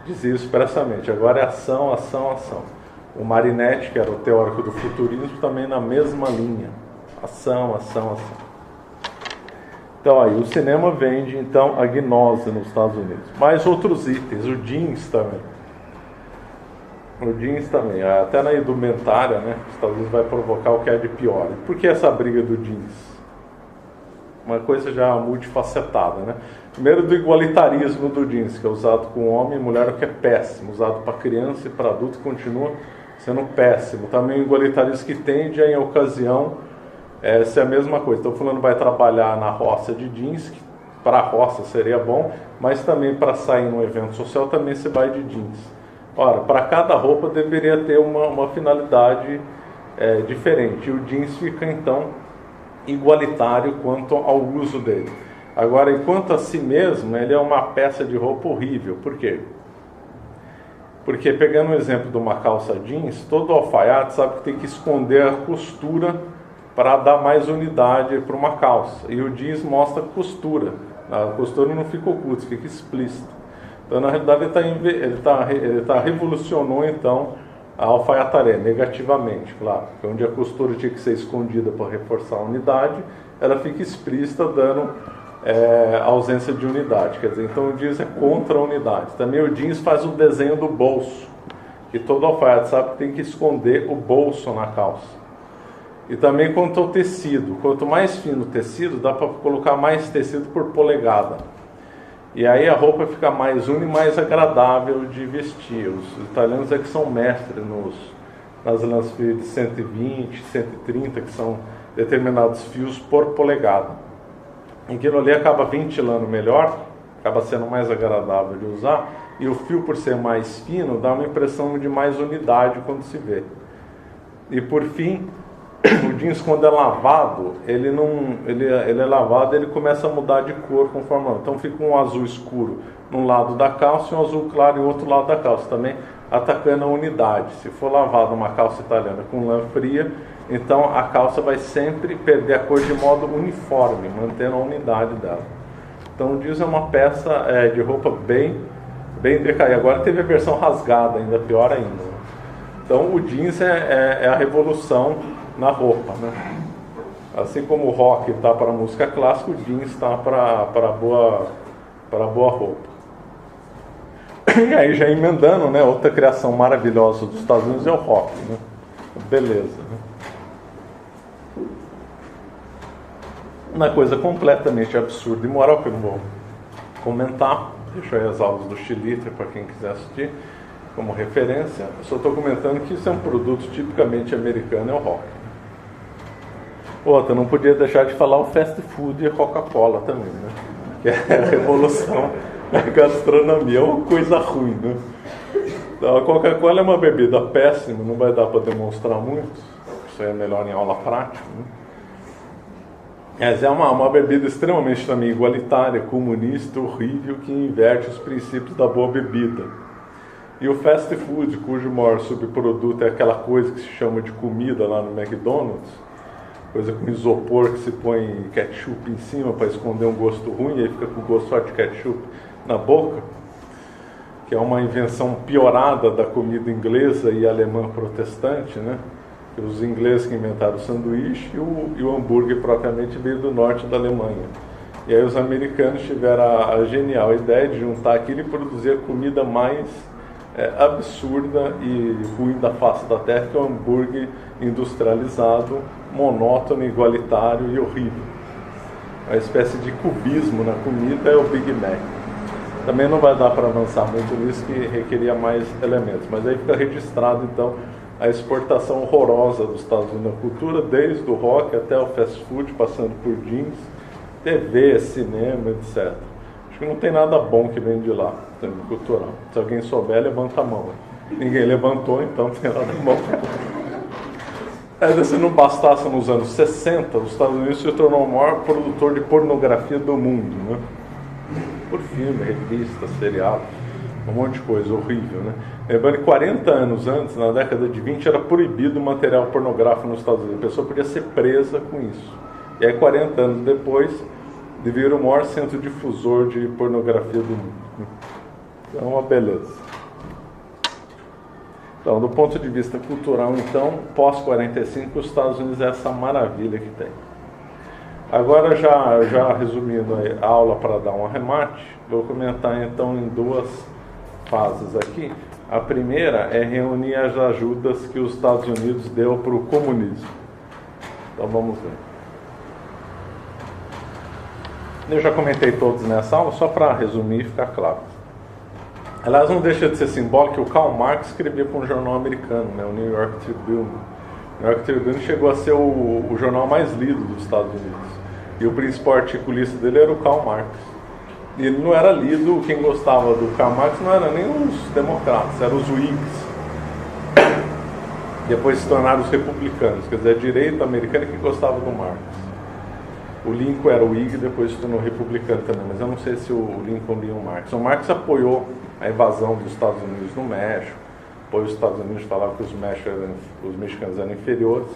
dizia isso expressamente. Agora é ação, ação, ação. O Marinetti, que era o teórico do futurismo, também na mesma linha. Ação, ação, ação. Então aí, o cinema vende então a gnose nos Estados Unidos. Mais outros itens, o jeans também. O jeans também, até na indumentária, né? Os Estados Unidos vai provocar o que é de pior. Por que essa briga do jeans? Uma coisa já multifacetada, né? Primeiro, do igualitarismo do jeans, que é usado com homem e mulher, o que é péssimo. Usado para criança e para adulto continua sendo péssimo. Também o igualitarismo que tende, em ocasião, essa é a mesma coisa. Então, fulano vai trabalhar na roça de jeans, que para a roça seria bom, mas também para sair num evento social também se vai de jeans. Ora, para cada roupa deveria ter uma finalidade diferente. E o jeans fica, então, igualitário quanto ao uso dele. Agora, enquanto a si mesmo, ele é uma peça de roupa horrível. Por quê? Porque, pegando o exemplo de uma calça jeans, todo alfaiate sabe que tem que esconder a costura para dar mais unidade para uma calça. E o jeans mostra costura. A costura não fica oculta, fica explícita. Então, na realidade, ele revolucionou, então, a alfaiataria, negativamente, claro. Porque onde a costura tinha que ser escondida para reforçar a unidade, ela fica explícita, dando ausência de unidade. Quer dizer, então o jeans é contra a unidade. Também o jeans faz o desenho do bolso, que todo alfaiate sabe que tem que esconder o bolso na calça. E também quanto ao tecido. Quanto mais fino o tecido, dá para colocar mais tecido por polegada. E aí a roupa fica mais única e mais agradável de vestir. Os italianos é que são mestres nas lãs fios de 120, 130, que são determinados fios por polegada. Aquilo ali acaba ventilando melhor, acaba sendo mais agradável de usar, e o fio, por ser mais fino, dá uma impressão de mais unidade quando se vê. E por fim, o jeans, quando é lavado, ele é lavado, ele começa a mudar de cor conforme. Então fica um azul escuro num lado da calça e um azul claro em outro lado da calça, também atacando a unidade. Se for lavado uma calça italiana com lã fria, então a calça vai sempre perder a cor de modo uniforme, mantendo a unidade dela. Então o jeans é uma peça de roupa bem decaída. Agora teve a versão rasgada, ainda pior ainda. Então o jeans é a revolução na roupa, né? Assim como o rock está para a música clássica, o jeans está para boa roupa. E aí, já emendando, né, outra criação maravilhosa dos Estados Unidos é o rock, né? Beleza, né? Uma coisa completamente absurda e moral, que eu não vou comentar, deixo aí as aulas do Chilitre para quem quiser assistir como referência. Eu só estou comentando que isso é um produto tipicamente americano, é o rock. Outra, não podia deixar de falar o fast food e a Coca-Cola também, né? Que é a revolução da gastronomia, é uma coisa ruim, né? Então, a Coca-Cola é uma bebida péssima, não vai dar para demonstrar muito, isso é melhor em aula prática, né? Mas é uma bebida extremamente também igualitária, comunista, horrível, que inverte os princípios da boa bebida. E o fast food, cujo maior subproduto é aquela coisa que se chama de comida lá no McDonald's, coisa com isopor que se põe ketchup em cima para esconder um gosto ruim, e aí fica com o gosto só de ketchup na boca, que é uma invenção piorada da comida inglesa e alemã protestante, né? Os ingleses que inventaram o sanduíche e o hambúrguer propriamente veio do norte da Alemanha. E aí os americanos tiveram a genial ideia de juntar aquilo e produzir a comida mais absurda e ruim da face da terra, que é o hambúrguer industrializado, monótono, igualitário e horrível. Uma espécie de cubismo na comida é o Big Mac. Também não vai dar para avançar muito nisso, que requeria mais elementos, mas aí fica registrado então a exportação horrorosa dos Estados Unidos na cultura, desde o rock até o fast food, passando por jeans, TV, cinema, etc. Acho que não tem nada bom que vem de lá, também cultural. Se alguém souber, levanta a mão. Ninguém levantou, então não tem nada bom. Se não bastasse nos anos 60, os Estados Unidos se tornou o maior produtor de pornografia do mundo, né? Por filme, revista, seriado, um monte de coisa horrível, né? Lembrando que 40 anos antes, na década de 20, era proibido o material pornográfico nos Estados Unidos. A pessoa podia ser presa com isso. E aí, 40 anos depois, vira o maior centro difusor de pornografia do mundo. Então, uma beleza. Então, do ponto de vista cultural, então, pós-45, os Estados Unidos é essa maravilha que tem. Agora, já resumindo a aula para dar um arremate, vou comentar então em duas fases aqui. A primeira é reunir as ajudas que os Estados Unidos deu para o comunismo. Então vamos ver. Eu já comentei todos nessa aula, só para resumir e ficar claro. Aliás, não deixa de ser simbólico que o Karl Marx escrevia para um jornal americano, né, o New York Tribune. New York Tribune chegou a ser o jornal mais lido dos Estados Unidos. E o principal articulista dele era o Karl Marx. E ele não era lido, quem gostava do Karl Marx não era nem os democratas, eram os Whigs. Depois se tornaram os republicanos, quer dizer, a direita americana que gostava do Marx. O Lincoln era o Whig e depois se tornou republicano também, mas eu não sei se o Lincoln lia o Marx. O Marx apoiou a invasão dos Estados Unidos no México, apoiou os Estados Unidos, falava que os mexicanos eram inferiores,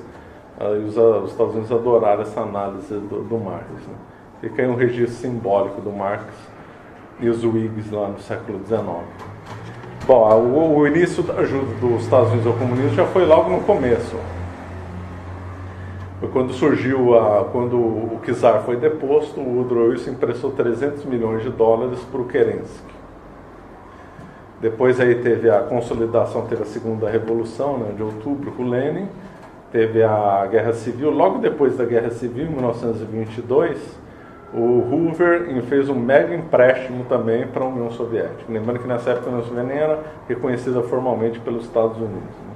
e os Estados Unidos adoraram essa análise do Marx. Né? Fica aí um registro simbólico do Marx e os Whigs lá no século XIX. Bom, o início da ajuda dos Estados Unidos ao comunismo já foi logo no começo. Foi quando surgiu, quando o czar foi deposto, o Woodrow Wilson emprestou $300 milhões para o Kerensky. Depois aí teve a consolidação, teve a Segunda Revolução, né, de Outubro, com Lenin, teve a Guerra Civil. Logo depois da Guerra Civil, em 1922, o Hoover fez um mega empréstimo também para a União Soviética. Lembrando que nessa época a União Soviética nem era reconhecida formalmente pelos Estados Unidos. Né?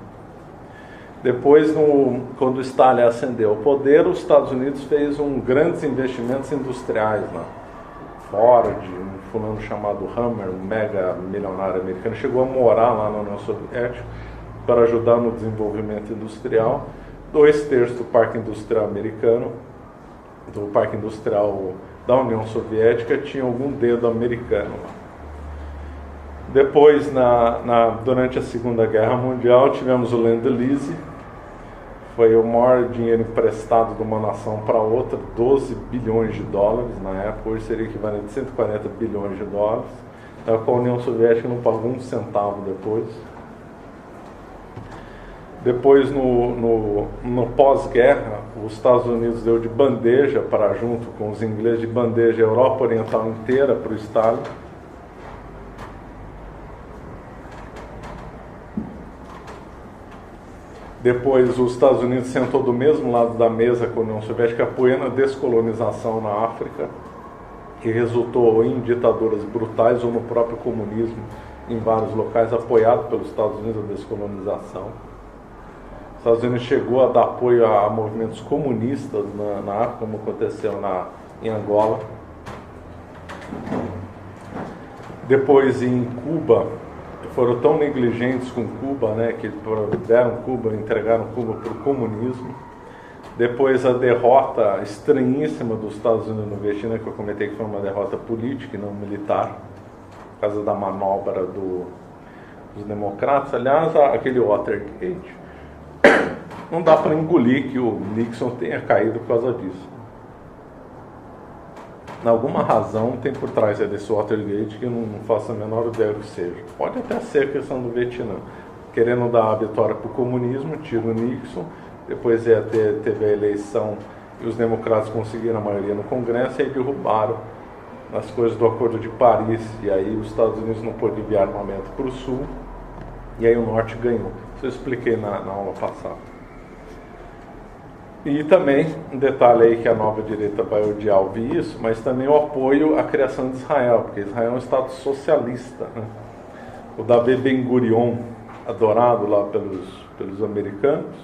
Depois, quando o Stalin ascendeu ao poder, os Estados Unidos fez grandes investimentos industriais lá. Ford, um fulano chamado Hammer, um mega milionário americano, chegou a morar lá na União Soviética para ajudar no desenvolvimento industrial. 2/3 do parque industrial americano, do parque industrial da União Soviética, tinha algum dedo americano lá. Depois, durante a Segunda Guerra Mundial, tivemos o Lend-Lease. Foi o maior dinheiro emprestado de uma nação para outra, $12 bilhões na época, hoje seria equivalente a 140 bilhões de dólares. Então, a União Soviética não pagou um centavo depois. Depois, no pós-guerra, os Estados Unidos deu de bandeja junto com os ingleses, de bandeja a Europa Oriental inteira para o Stalin. Depois, os Estados Unidos sentou do mesmo lado da mesa com a União Soviética, apoiando a descolonização na África, que resultou em ditaduras brutais ou no próprio comunismo em vários locais, apoiado pelos Estados Unidos a descolonização. Os Estados Unidos chegou a dar apoio a movimentos comunistas na África, como aconteceu em Angola. Depois, em Cuba, foram tão negligentes com Cuba, né, que entregaram Cuba para o comunismo. Depois, a derrota estranhíssima dos Estados Unidos no Vietnã, que eu comentei que foi uma derrota política e não militar, por causa da manobra dos democratas. Aliás, aquele Watergate, não dá para engolir que o Nixon tenha caído por causa disso. Alguma razão tem por trás desse Watergate que eu não faço a menor ideia do que seja. Pode até ser a questão do Vietnã. Querendo dar a vitória para o comunismo, tira o Nixon, depois teve a eleição e os democratas conseguiram a maioria no Congresso e aí derrubaram as coisas do Acordo de Paris. E aí os Estados Unidos não pôde enviar armamento para o Sul e aí o Norte ganhou. Isso eu expliquei na aula passada. E também, um detalhe aí que a nova direita vai odiar ouvir isso, mas também o apoio à criação de Israel, porque Israel é um estado socialista. Né? O Davi Ben-Gurion, adorado lá pelos americanos,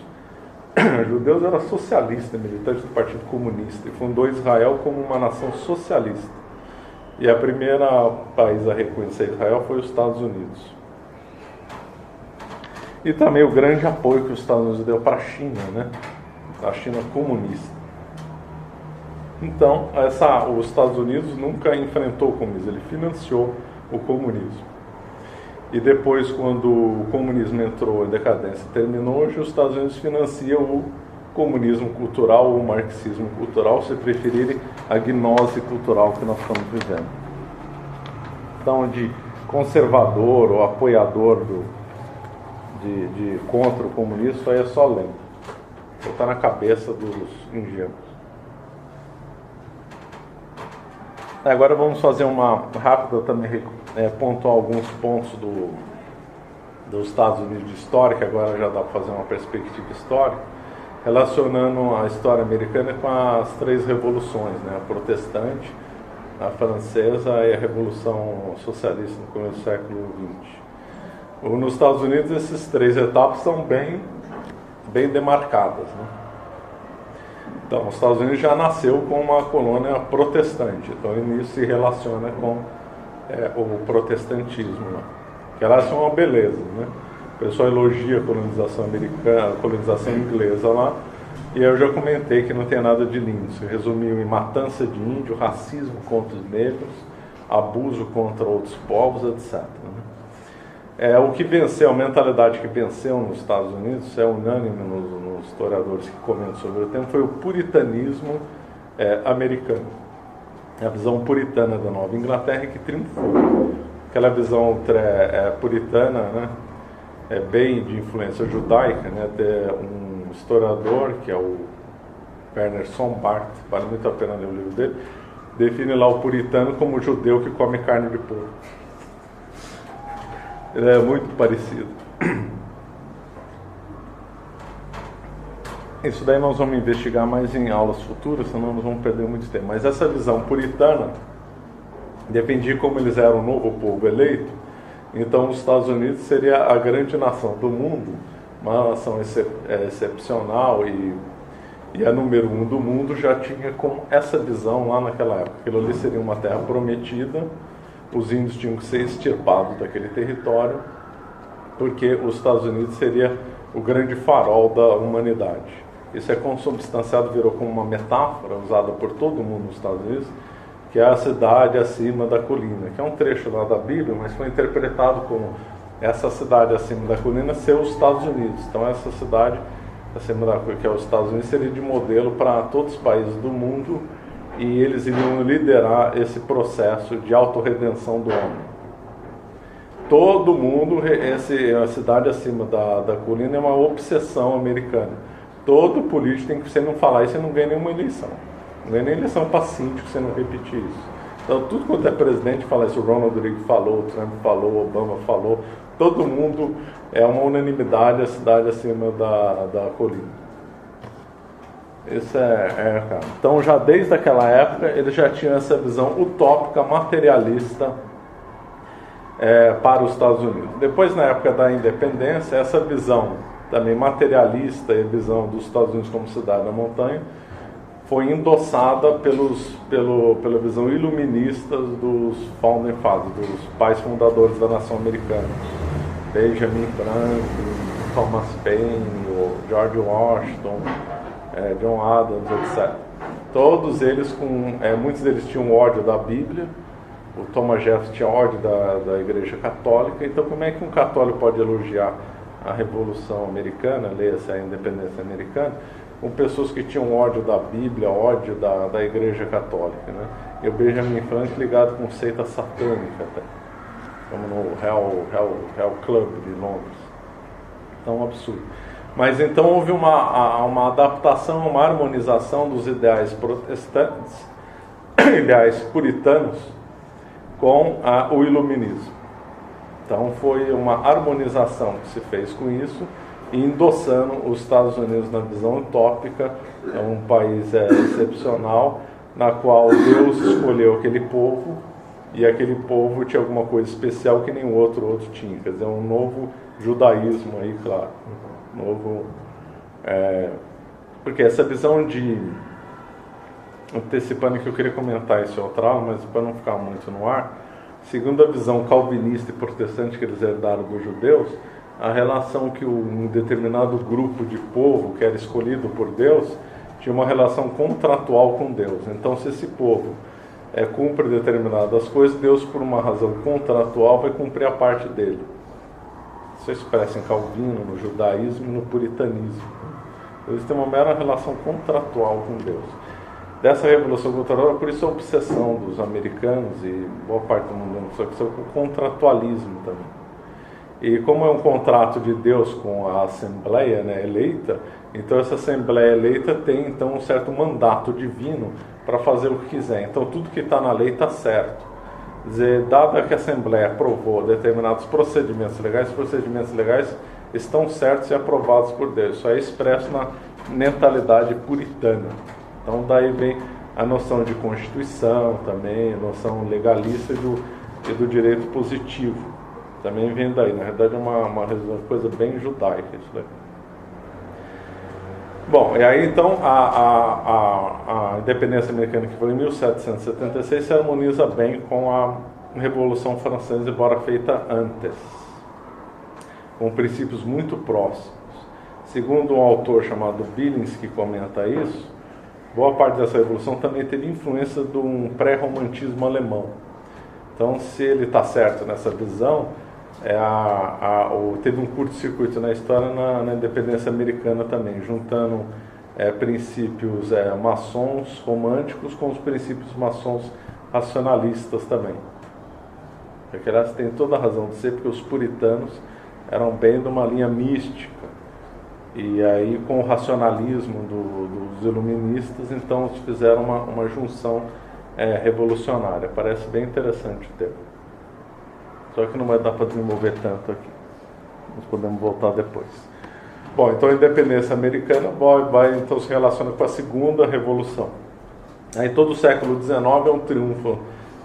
os judeus era socialista, militante do Partido Comunista, e fundou Israel como uma nação socialista. E a primeira país a reconhecer Israel foi os Estados Unidos. E também o grande apoio que os Estados Unidos deu para a China, né? A China comunista. Então, os Estados Unidos nunca enfrentou o comunismo, ele financiou o comunismo. E depois, quando o comunismo entrou em decadência e terminou, hoje os Estados Unidos financiam o comunismo cultural ou o marxismo cultural, se preferirem, a gnose cultural que nós estamos vivendo. Então, de conservador ou apoiador de contra o comunismo, isso aí é só lenda. Está na cabeça dos ingênuos. Agora vamos fazer uma rápida também, pontuar alguns pontos dos Estados Unidos de história, que agora já dá para fazer uma perspectiva histórica, relacionando a história americana com as 3 revoluções, né? A protestante, a francesa e a revolução socialista no começo do século XX. Nos Estados Unidos, essas 3 etapas são bem bem demarcadas, né? Então, os Estados Unidos já nasceu com uma colônia protestante, então nisso se relaciona com o protestantismo, né? Que aliás é uma beleza, né? O pessoal elogia a colonização americana, a colonização inglesa lá, e eu já comentei que não tem nada de lindo. Se resumiu em matança de índio, racismo contra os negros, abuso contra outros povos, etc. Né? O que venceu, a mentalidade que venceu nos Estados Unidos, é unânime nos historiadores que comentam sobre o tema, foi o puritanismo americano. A visão puritana da Nova Inglaterra que triunfou. Aquela visão puritana, né? Bem de influência judaica, né? De um historiador, que é o Werner Sombart, vale muito a pena ler o livro dele, define lá o puritano como o judeu que come carne de porco. Ele é muito parecido. Isso daí nós vamos investigar mais em aulas futuras, senão nós vamos perder muito tempo. Mas essa visão puritana dependia de como eles eram o novo povo eleito. Então os Estados Unidos seria a grande nação do mundo, uma nação excepcional e a número 1 do mundo, já tinha com essa visão lá naquela época. Aquilo ali seria uma terra prometida, os índios tinham que ser extirpados daquele território, porque os Estados Unidos seria o grande farol da humanidade. Isso é consubstanciado, virou como uma metáfora usada por todo mundo nos Estados Unidos, que é a cidade acima da colina, que é um trecho lá da Bíblia, mas foi interpretado como essa cidade acima da colina ser os Estados Unidos. Então essa cidade acima da colina, que é os Estados Unidos, seria de modelo para todos os países do mundo, e eles iriam liderar esse processo de autorredenção do homem. Todo mundo, a cidade acima da colina é uma obsessão americana. Todo político tem que, você não falar isso, você não ganha nenhuma eleição. Não ganha nem eleição para síndico, você não repetir isso. Então, tudo quanto é presidente fala isso, o Ronald Reagan falou, o Trump falou, o Obama falou, todo mundo é uma unanimidade, a cidade acima da colina. Isso cara. Então, já desde aquela época, eles já tinham essa visão utópica, materialista para os Estados Unidos. Depois, na época da independência, essa visão também materialista e a visão dos Estados Unidos como cidade na montanha foi endossada pela visão iluminista dos Founding Fathers, dos pais fundadores da nação americana. Benjamin Franklin, Thomas Paine, George Washington, John Adams, etc. Todos eles, muitos deles tinham ódio da Bíblia. O Thomas Jefferson tinha ódio da Igreja Católica. Então, como é que um católico pode elogiar a Revolução Americana, leia-se a independência americana, com pessoas que tinham ódio da Bíblia, ódio da Igreja Católica, né? E o Benjamin Franklin ligado com seita satânica, até, como no Hell Club de Londres. Então, um absurdo. Mas então houve uma adaptação, uma harmonização dos ideais protestantes, ideais puritanos, com o iluminismo. Então foi uma harmonização que se fez com isso, e endossando os Estados Unidos na visão utópica. É um país excepcional, na qual Deus escolheu aquele povo, e aquele povo tinha alguma coisa especial que nenhum outro tinha. Quer dizer, um novo judaísmo aí, claro. Porque essa visão de... Antecipando que eu queria comentar esse outro, mas para não ficar muito no ar, segundo a visão calvinista e protestante que eles herdaram dos judeus, a relação que um determinado grupo de povo, que era escolhido por Deus, tinha uma relação contratual com Deus. Então, se esse povo cumpre determinadas coisas, Deus, por uma razão contratual, vai cumprir a parte dele. Isso é expresso em Calvino, no judaísmo e no puritanismo. Eles têm uma mera relação contratual com Deus. Dessa revolução contratual, por isso a obsessão dos americanos e boa parte do mundo, com o contratualismo também. E como é um contrato de Deus com a Assembleia, né, eleita, então essa Assembleia eleita tem então um certo mandato divino para fazer o que quiser. Então tudo que está na lei está certo. Quer dizer, dado que a Assembleia aprovou determinados procedimentos legais, os procedimentos legais estão certos e aprovados por Deus. Isso é expresso na mentalidade puritana. Então daí vem a noção de constituição também, a noção legalista e do direito positivo. Também vem daí. Na verdade é uma coisa bem judaica isso daí. Bom, e aí então a independência americana, que foi em 1776, se harmoniza bem com a Revolução Francesa, embora feita antes, com princípios muito próximos. Segundo um autor chamado Billings, que comenta isso, boa parte dessa revolução também teve influência de um pré-romantismo alemão. Então, se ele está certo nessa visão, teve um curto-circuito na história na independência americana também, juntando princípios maçons românticos com os princípios maçons racionalistas também. Porque elas têm toda a razão de ser, porque os puritanos eram bem de uma linha mística. E aí, com o racionalismo dos iluministas, então eles fizeram uma junção revolucionária. Parece bem interessante o termo. Só que não vai dar para desenvolver tanto aqui. Nós podemos voltar depois. Bom, então a independência americana vai então se relaciona com a segunda revolução. Aí todo o século XIX é um triunfo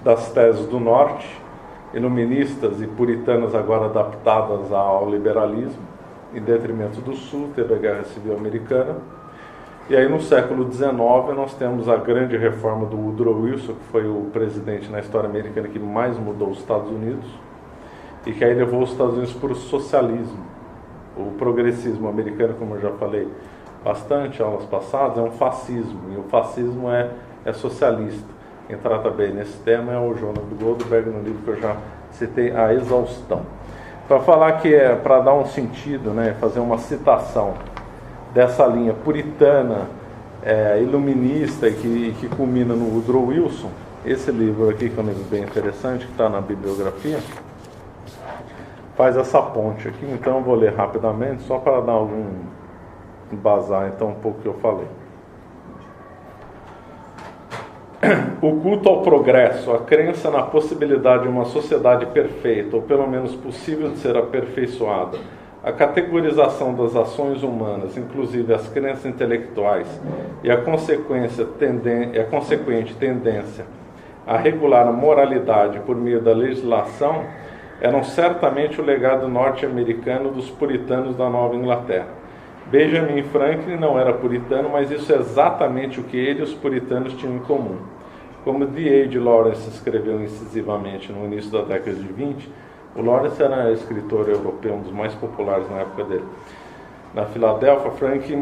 das teses do norte, iluministas e puritanas agora adaptadas ao liberalismo, em detrimento do sul. Teve a Guerra Civil Americana. E aí no século XIX nós temos a grande reforma do Woodrow Wilson, que foi o presidente na história americana que mais mudou os Estados Unidos, e que aí levou os Estados Unidos para o socialismo. O progressismo americano, como eu já falei bastante em aulas passadas, é um fascismo, e o fascismo é socialista. Quem trata bem nesse tema é o Jonas Goldberg, no livro que eu já citei, A Exaustão. Para falar que para dar um sentido, né, fazer uma citação dessa linha puritana, iluminista e que culmina no Woodrow Wilson, esse livro aqui, que é um livro bem interessante, que está na bibliografia, faz essa ponte aqui. Então eu vou ler rapidamente, só para dar algum embasar então um pouco que eu falei. O culto ao progresso, a crença na possibilidade de uma sociedade perfeita, ou pelo menos possível de ser aperfeiçoada, a categorização das ações humanas, inclusive as crenças intelectuais, e a consequente tendência a regular a moralidade por meio da legislação, eram certamente o legado norte-americano dos puritanos da Nova Inglaterra. Benjamin Franklin não era puritano, mas isso é exatamente o que ele e os puritanos tinham em comum. Como D.H. Lawrence escreveu incisivamente no início da década de 20, o Lawrence era escritor europeu, um dos mais populares na época dele. Na Filadélfia, Franklin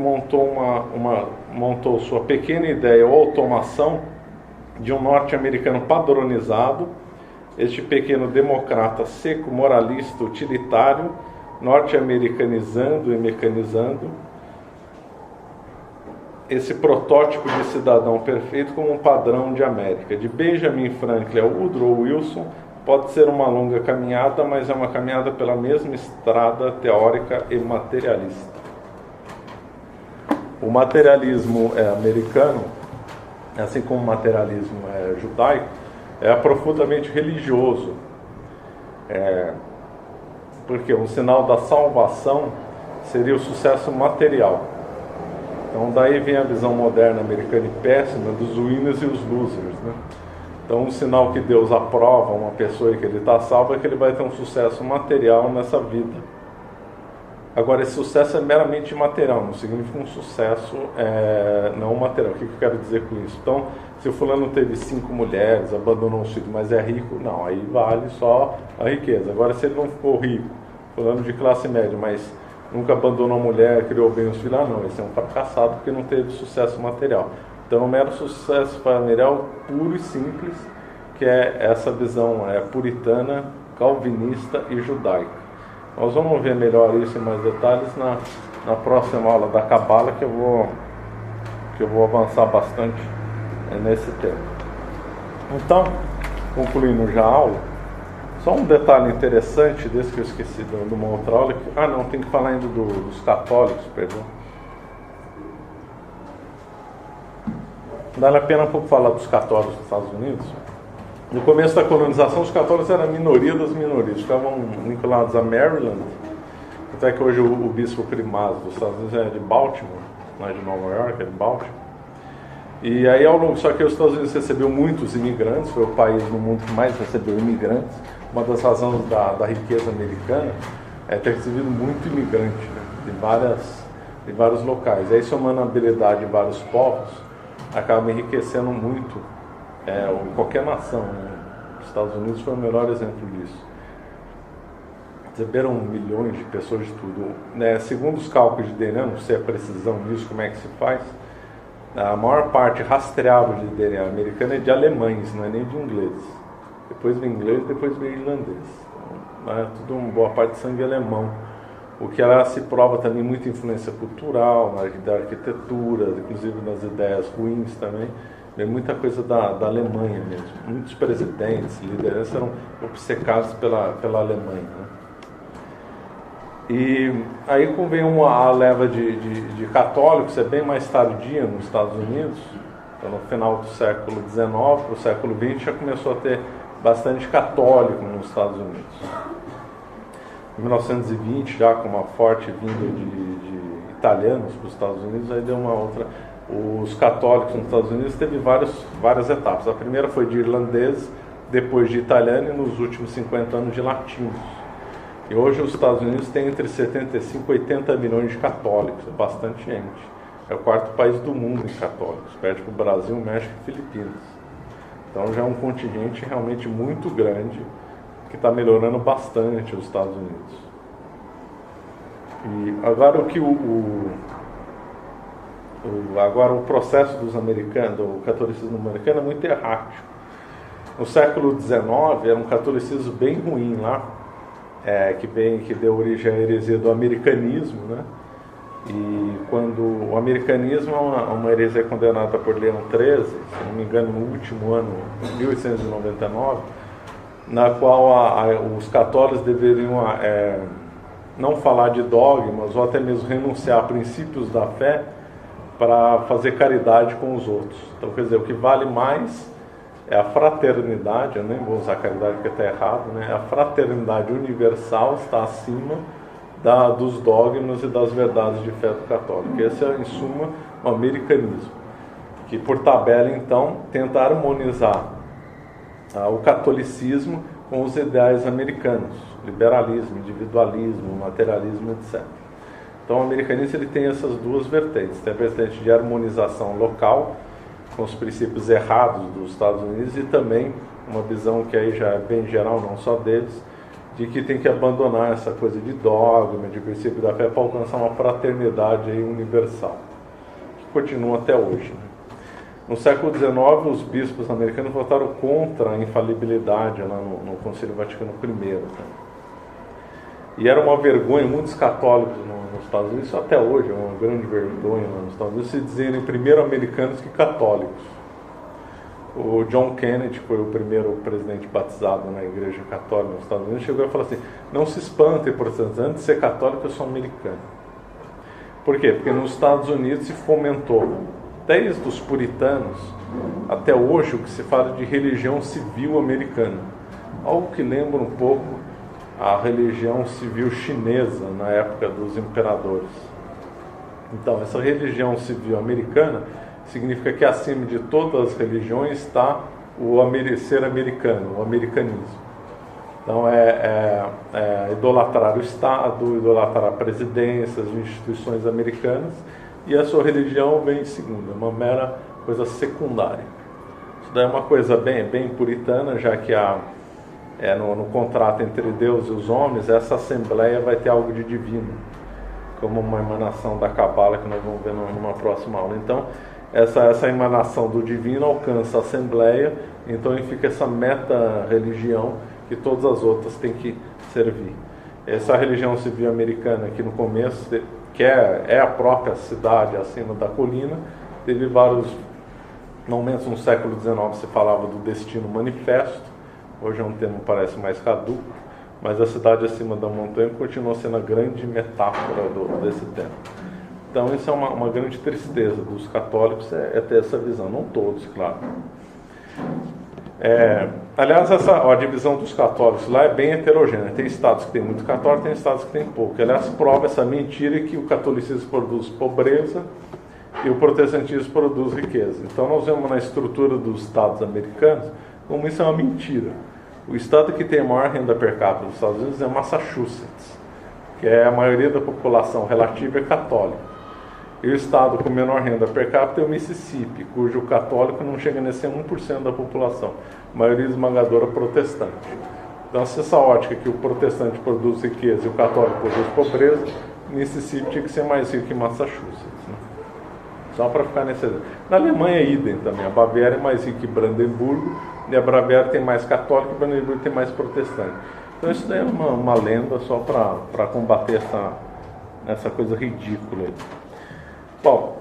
montou sua pequena ideia ou automação de um norte-americano padronizado, este pequeno democrata seco, moralista, utilitário, norte-americanizando e mecanizando esse protótipo de cidadão perfeito como um padrão de América. De Benjamin Franklin ao Woodrow Wilson, pode ser uma longa caminhada, mas é uma caminhada pela mesma estrada teórica e materialista. O materialismo americano, assim como o materialismo judaico, é profundamente religioso. Porque o sinal da salvação seria o sucesso material. Então daí vem a visão moderna americana e péssima dos winners e os losers, né? Então o sinal que Deus aprova uma pessoa e que ele está salvo é que ele vai ter um sucesso material nessa vida. Agora, esse sucesso é meramente material, não significa um sucesso não material. O que eu quero dizer com isso? Então, se o fulano teve 5 mulheres, abandonou os filhos, mas é rico, não, aí vale só a riqueza. Agora, se ele não ficou rico, fulano de classe média, mas nunca abandonou a mulher, criou bem os filhos, não, esse é um fracassado porque não teve sucesso material. Então, um mero sucesso material puro e simples, que é essa visão puritana, calvinista e judaica. Nós vamos ver melhor isso em mais detalhes na próxima aula da Cabala, que eu vou avançar bastante nesse tema. Então, concluindo já a aula, só um detalhe interessante desse que eu esqueci de uma outra aula. Tem que falar ainda dos católicos, perdão. Vale a pena um pouco falar dos católicos dos Estados Unidos. No começo da colonização, os católicos eram a minoria das minorias, ficavam vinculados a Maryland, até que hoje o bispo primaz dos Estados Unidos é de Baltimore, não é de Nova York, é de Baltimore. E aí, só que os Estados Unidos recebeu muitos imigrantes, foi o país no mundo que mais recebeu imigrantes. Uma das razões da riqueza americana é ter recebido muito imigrante, né, de vários locais. Aí, somando a habilidade de vários povos, acaba enriquecendo muito qualquer nação, né? Os Estados Unidos foi o melhor exemplo disso. Receberam milhões de pessoas de tudo. Segundo os cálculos de DNA, não sei a precisão disso, como é que se faz, a maior parte rastreável de DNA americano é de alemães, não é nem de ingleses. Depois vem inglês, depois vem irlandês. Então, é tudo uma boa parte de sangue alemão. O que ela se prova também muita influência cultural, da arquitetura, inclusive nas ideias ruins também. Vem muita coisa da Alemanha mesmo. Muitos presidentes, lideranças eram obcecados pela Alemanha, né? E aí vem a leva de católicos, é bem mais tardia nos Estados Unidos. Então, no final do século XIX para o século XX já começou a ter bastante católico nos Estados Unidos. Em 1920, já com uma forte vinda de italianos para os Estados Unidos, aí deu uma outra. Os católicos nos Estados Unidos teve várias etapas. A primeira foi de irlandês, depois de italiano e nos últimos 50 anos de latinos. E hoje os Estados Unidos têm entre 75 e 80 milhões de católicos, é bastante gente. É o quarto país do mundo em católicos, perde para o Brasil, México e Filipinas. Então já é um contingente realmente muito grande, que está melhorando bastante os Estados Unidos. E agora agora o processo dos americanos, do catolicismo americano é muito errático. No século XIX era um catolicismo bem ruim lá, que deu origem à heresia do americanismo, né? E quando o americanismo é uma heresia condenada por Leão XIII, se não me engano, no último ano, 1899, na qual os católicos deveriam não falar de dogmas ou até mesmo renunciar a princípios da fé para fazer caridade com os outros. Então, quer dizer, o que vale mais é a fraternidade. Eu nem vou usar caridade porque está errado, né? A fraternidade universal está acima dos dogmas e das verdades de fé do católico. Esse é, em suma, o americanismo, que por tabela, então, tenta harmonizar o catolicismo com os ideais americanos, liberalismo, individualismo, materialismo, etc. Então o americanismo ele tem essas duas vertentes. Tem a vertente de harmonização local, com os princípios errados dos Estados Unidos, e também uma visão que aí já é bem geral, não só deles, de que tem que abandonar essa coisa de dogma, de princípio da fé, para alcançar uma fraternidade aí universal, que continua até hoje, né? No século XIX, os bispos americanos votaram contra a infalibilidade lá no Concílio Vaticano I. Tá? E era uma vergonha, muitos católicos nos Estados Unidos, isso até hoje é uma grande vergonha lá nos Estados Unidos, se dizerem primeiro americanos que católicos. O John Kennedy, que foi o primeiro presidente batizado na Igreja Católica nos Estados Unidos, chegou e falou assim: não se espantem, protestantes, antes de ser católico eu sou americano. Por quê? Porque nos Estados Unidos se fomentou, desde os puritanos até hoje, o que se fala de religião civil americana, algo que lembra um pouco a religião civil chinesa na época dos imperadores. Então, essa religião civil americana significa que acima de todas as religiões está o ser americano, o americanismo. Então idolatrar o Estado, idolatrar a presidência, as instituições americanas, e a sua religião vem em segundo, é uma mera coisa secundária. Isso daí é uma coisa bem puritana, já que no contrato entre Deus e os homens, essa assembleia vai ter algo de divino, como uma emanação da Cabala, que nós vamos ver numa próxima aula. Então, essa emanação do divino alcança a assembleia, então fica essa meta-religião que todas as outras têm que servir. Essa religião civil americana, aqui no começo, que é a própria cidade acima da colina, teve vários momentos. No século XIX se falava do destino manifesto, hoje é um termo que parece mais caduco, mas a cidade acima da montanha continua sendo a grande metáfora desse tema. Então isso é uma grande tristeza dos católicos, é ter essa visão, não todos, claro. Aliás, a divisão dos católicos lá é bem heterogênea. Tem estados que tem muito católico, tem estados que tem pouco. Aliás, prova essa mentira que o catolicismo produz pobreza e o protestantismo produz riqueza. Então nós vemos na estrutura dos estados americanos como isso é uma mentira. O estado que tem a maior renda per capita dos Estados Unidos é Massachusetts, que a maioria da população relativa é católica. E o estado com menor renda per capita é o Mississippi, cujo católico não chega nem a ser 1% da população, maioria esmagadora protestante. Então, se essa ótica que o protestante produz riqueza e o católico produz pobreza, Mississippi tinha que ser mais rico que Massachusetts, né? Só para ficar nesse exemplo. Na Alemanha é idem também, a Baviera é mais rica que Brandemburgo, e a Baviera tem mais católico e Brandemburgo tem mais protestante. Então isso daí é uma lenda só para combater essa coisa ridícula aí. Bom,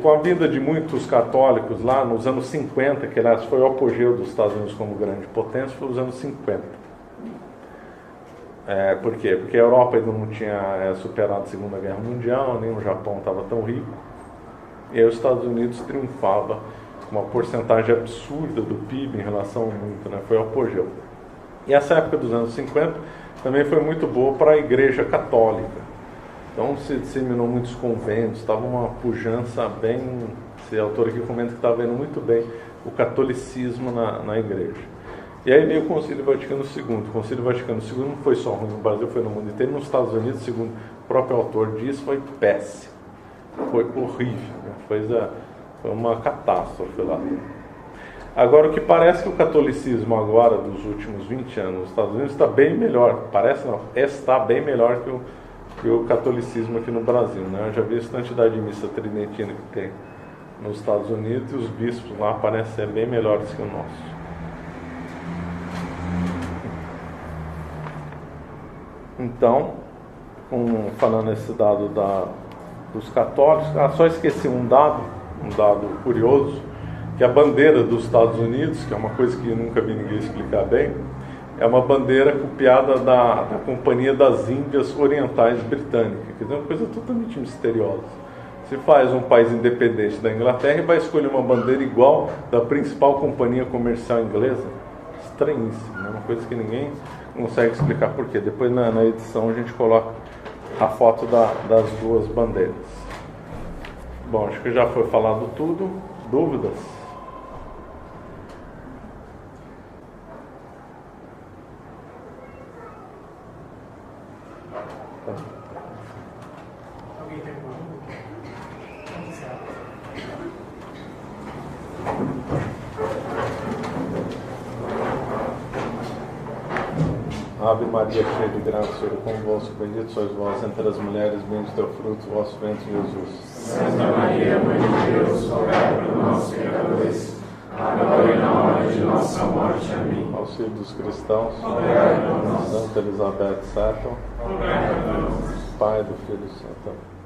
com a vinda de muitos católicos lá nos anos 50, que aliás foi o apogeu dos Estados Unidos como grande potência, foi os anos 50. Por quê? Porque a Europa ainda não tinha superado a Segunda Guerra Mundial, nem o Japão estava tão rico, e aí os Estados Unidos triunfava com uma porcentagem absurda do PIB em relação ao mundo, né? Foi o apogeu. E essa época dos anos 50 também foi muito boa para a Igreja Católica. Então se disseminou muitos conventos, estava uma pujança bem... Esse autor aqui comenta que estava vendo muito bem o catolicismo na igreja. E aí veio o Concílio Vaticano II. O Concílio Vaticano II não foi só ruim no Brasil, foi no mundo inteiro. Nos Estados Unidos, segundo o próprio autor diz, foi péssimo. Foi horrível, né? Foi uma catástrofe lá. Agora, o que parece que o catolicismo agora, dos últimos 20 anos nos Estados Unidos, está bem melhor. Parece não, está bem melhor que o catolicismo aqui no Brasil, né? Eu já vi a quantidade de missa tridentina que tem nos Estados Unidos, e os bispos lá parecem ser bem melhores que o nosso. Então, falando esse dado dos católicos, só esqueci um dado curioso, que a bandeira dos Estados Unidos, que é uma coisa que eu nunca vi ninguém explicar bem, é uma bandeira copiada da Companhia das Índias Orientais Britânica, que é uma coisa totalmente misteriosa. Se faz um país independente da Inglaterra e vai escolher uma bandeira igual da principal companhia comercial inglesa, estranhíssimo, é uma coisa que ninguém consegue explicar por quê. Depois na edição a gente coloca a foto das duas bandeiras. Bom, acho que já foi falado tudo. Dúvidas? Alguém tem pergunta? Ave Maria, cheia de graça, o Senhor é convosco, bendito sois vós entre as mulheres, bendito é o fruto do vosso ventre, Jesus. Santa Maria, Mãe de Deus, rogai por nós, pecadores, agora e na hora de nossa morte. Amém. Auxílio dos cristãos, rogai por nós. Santa Elizabeth Settle, Rogai por nós. Pai do Filho Santo.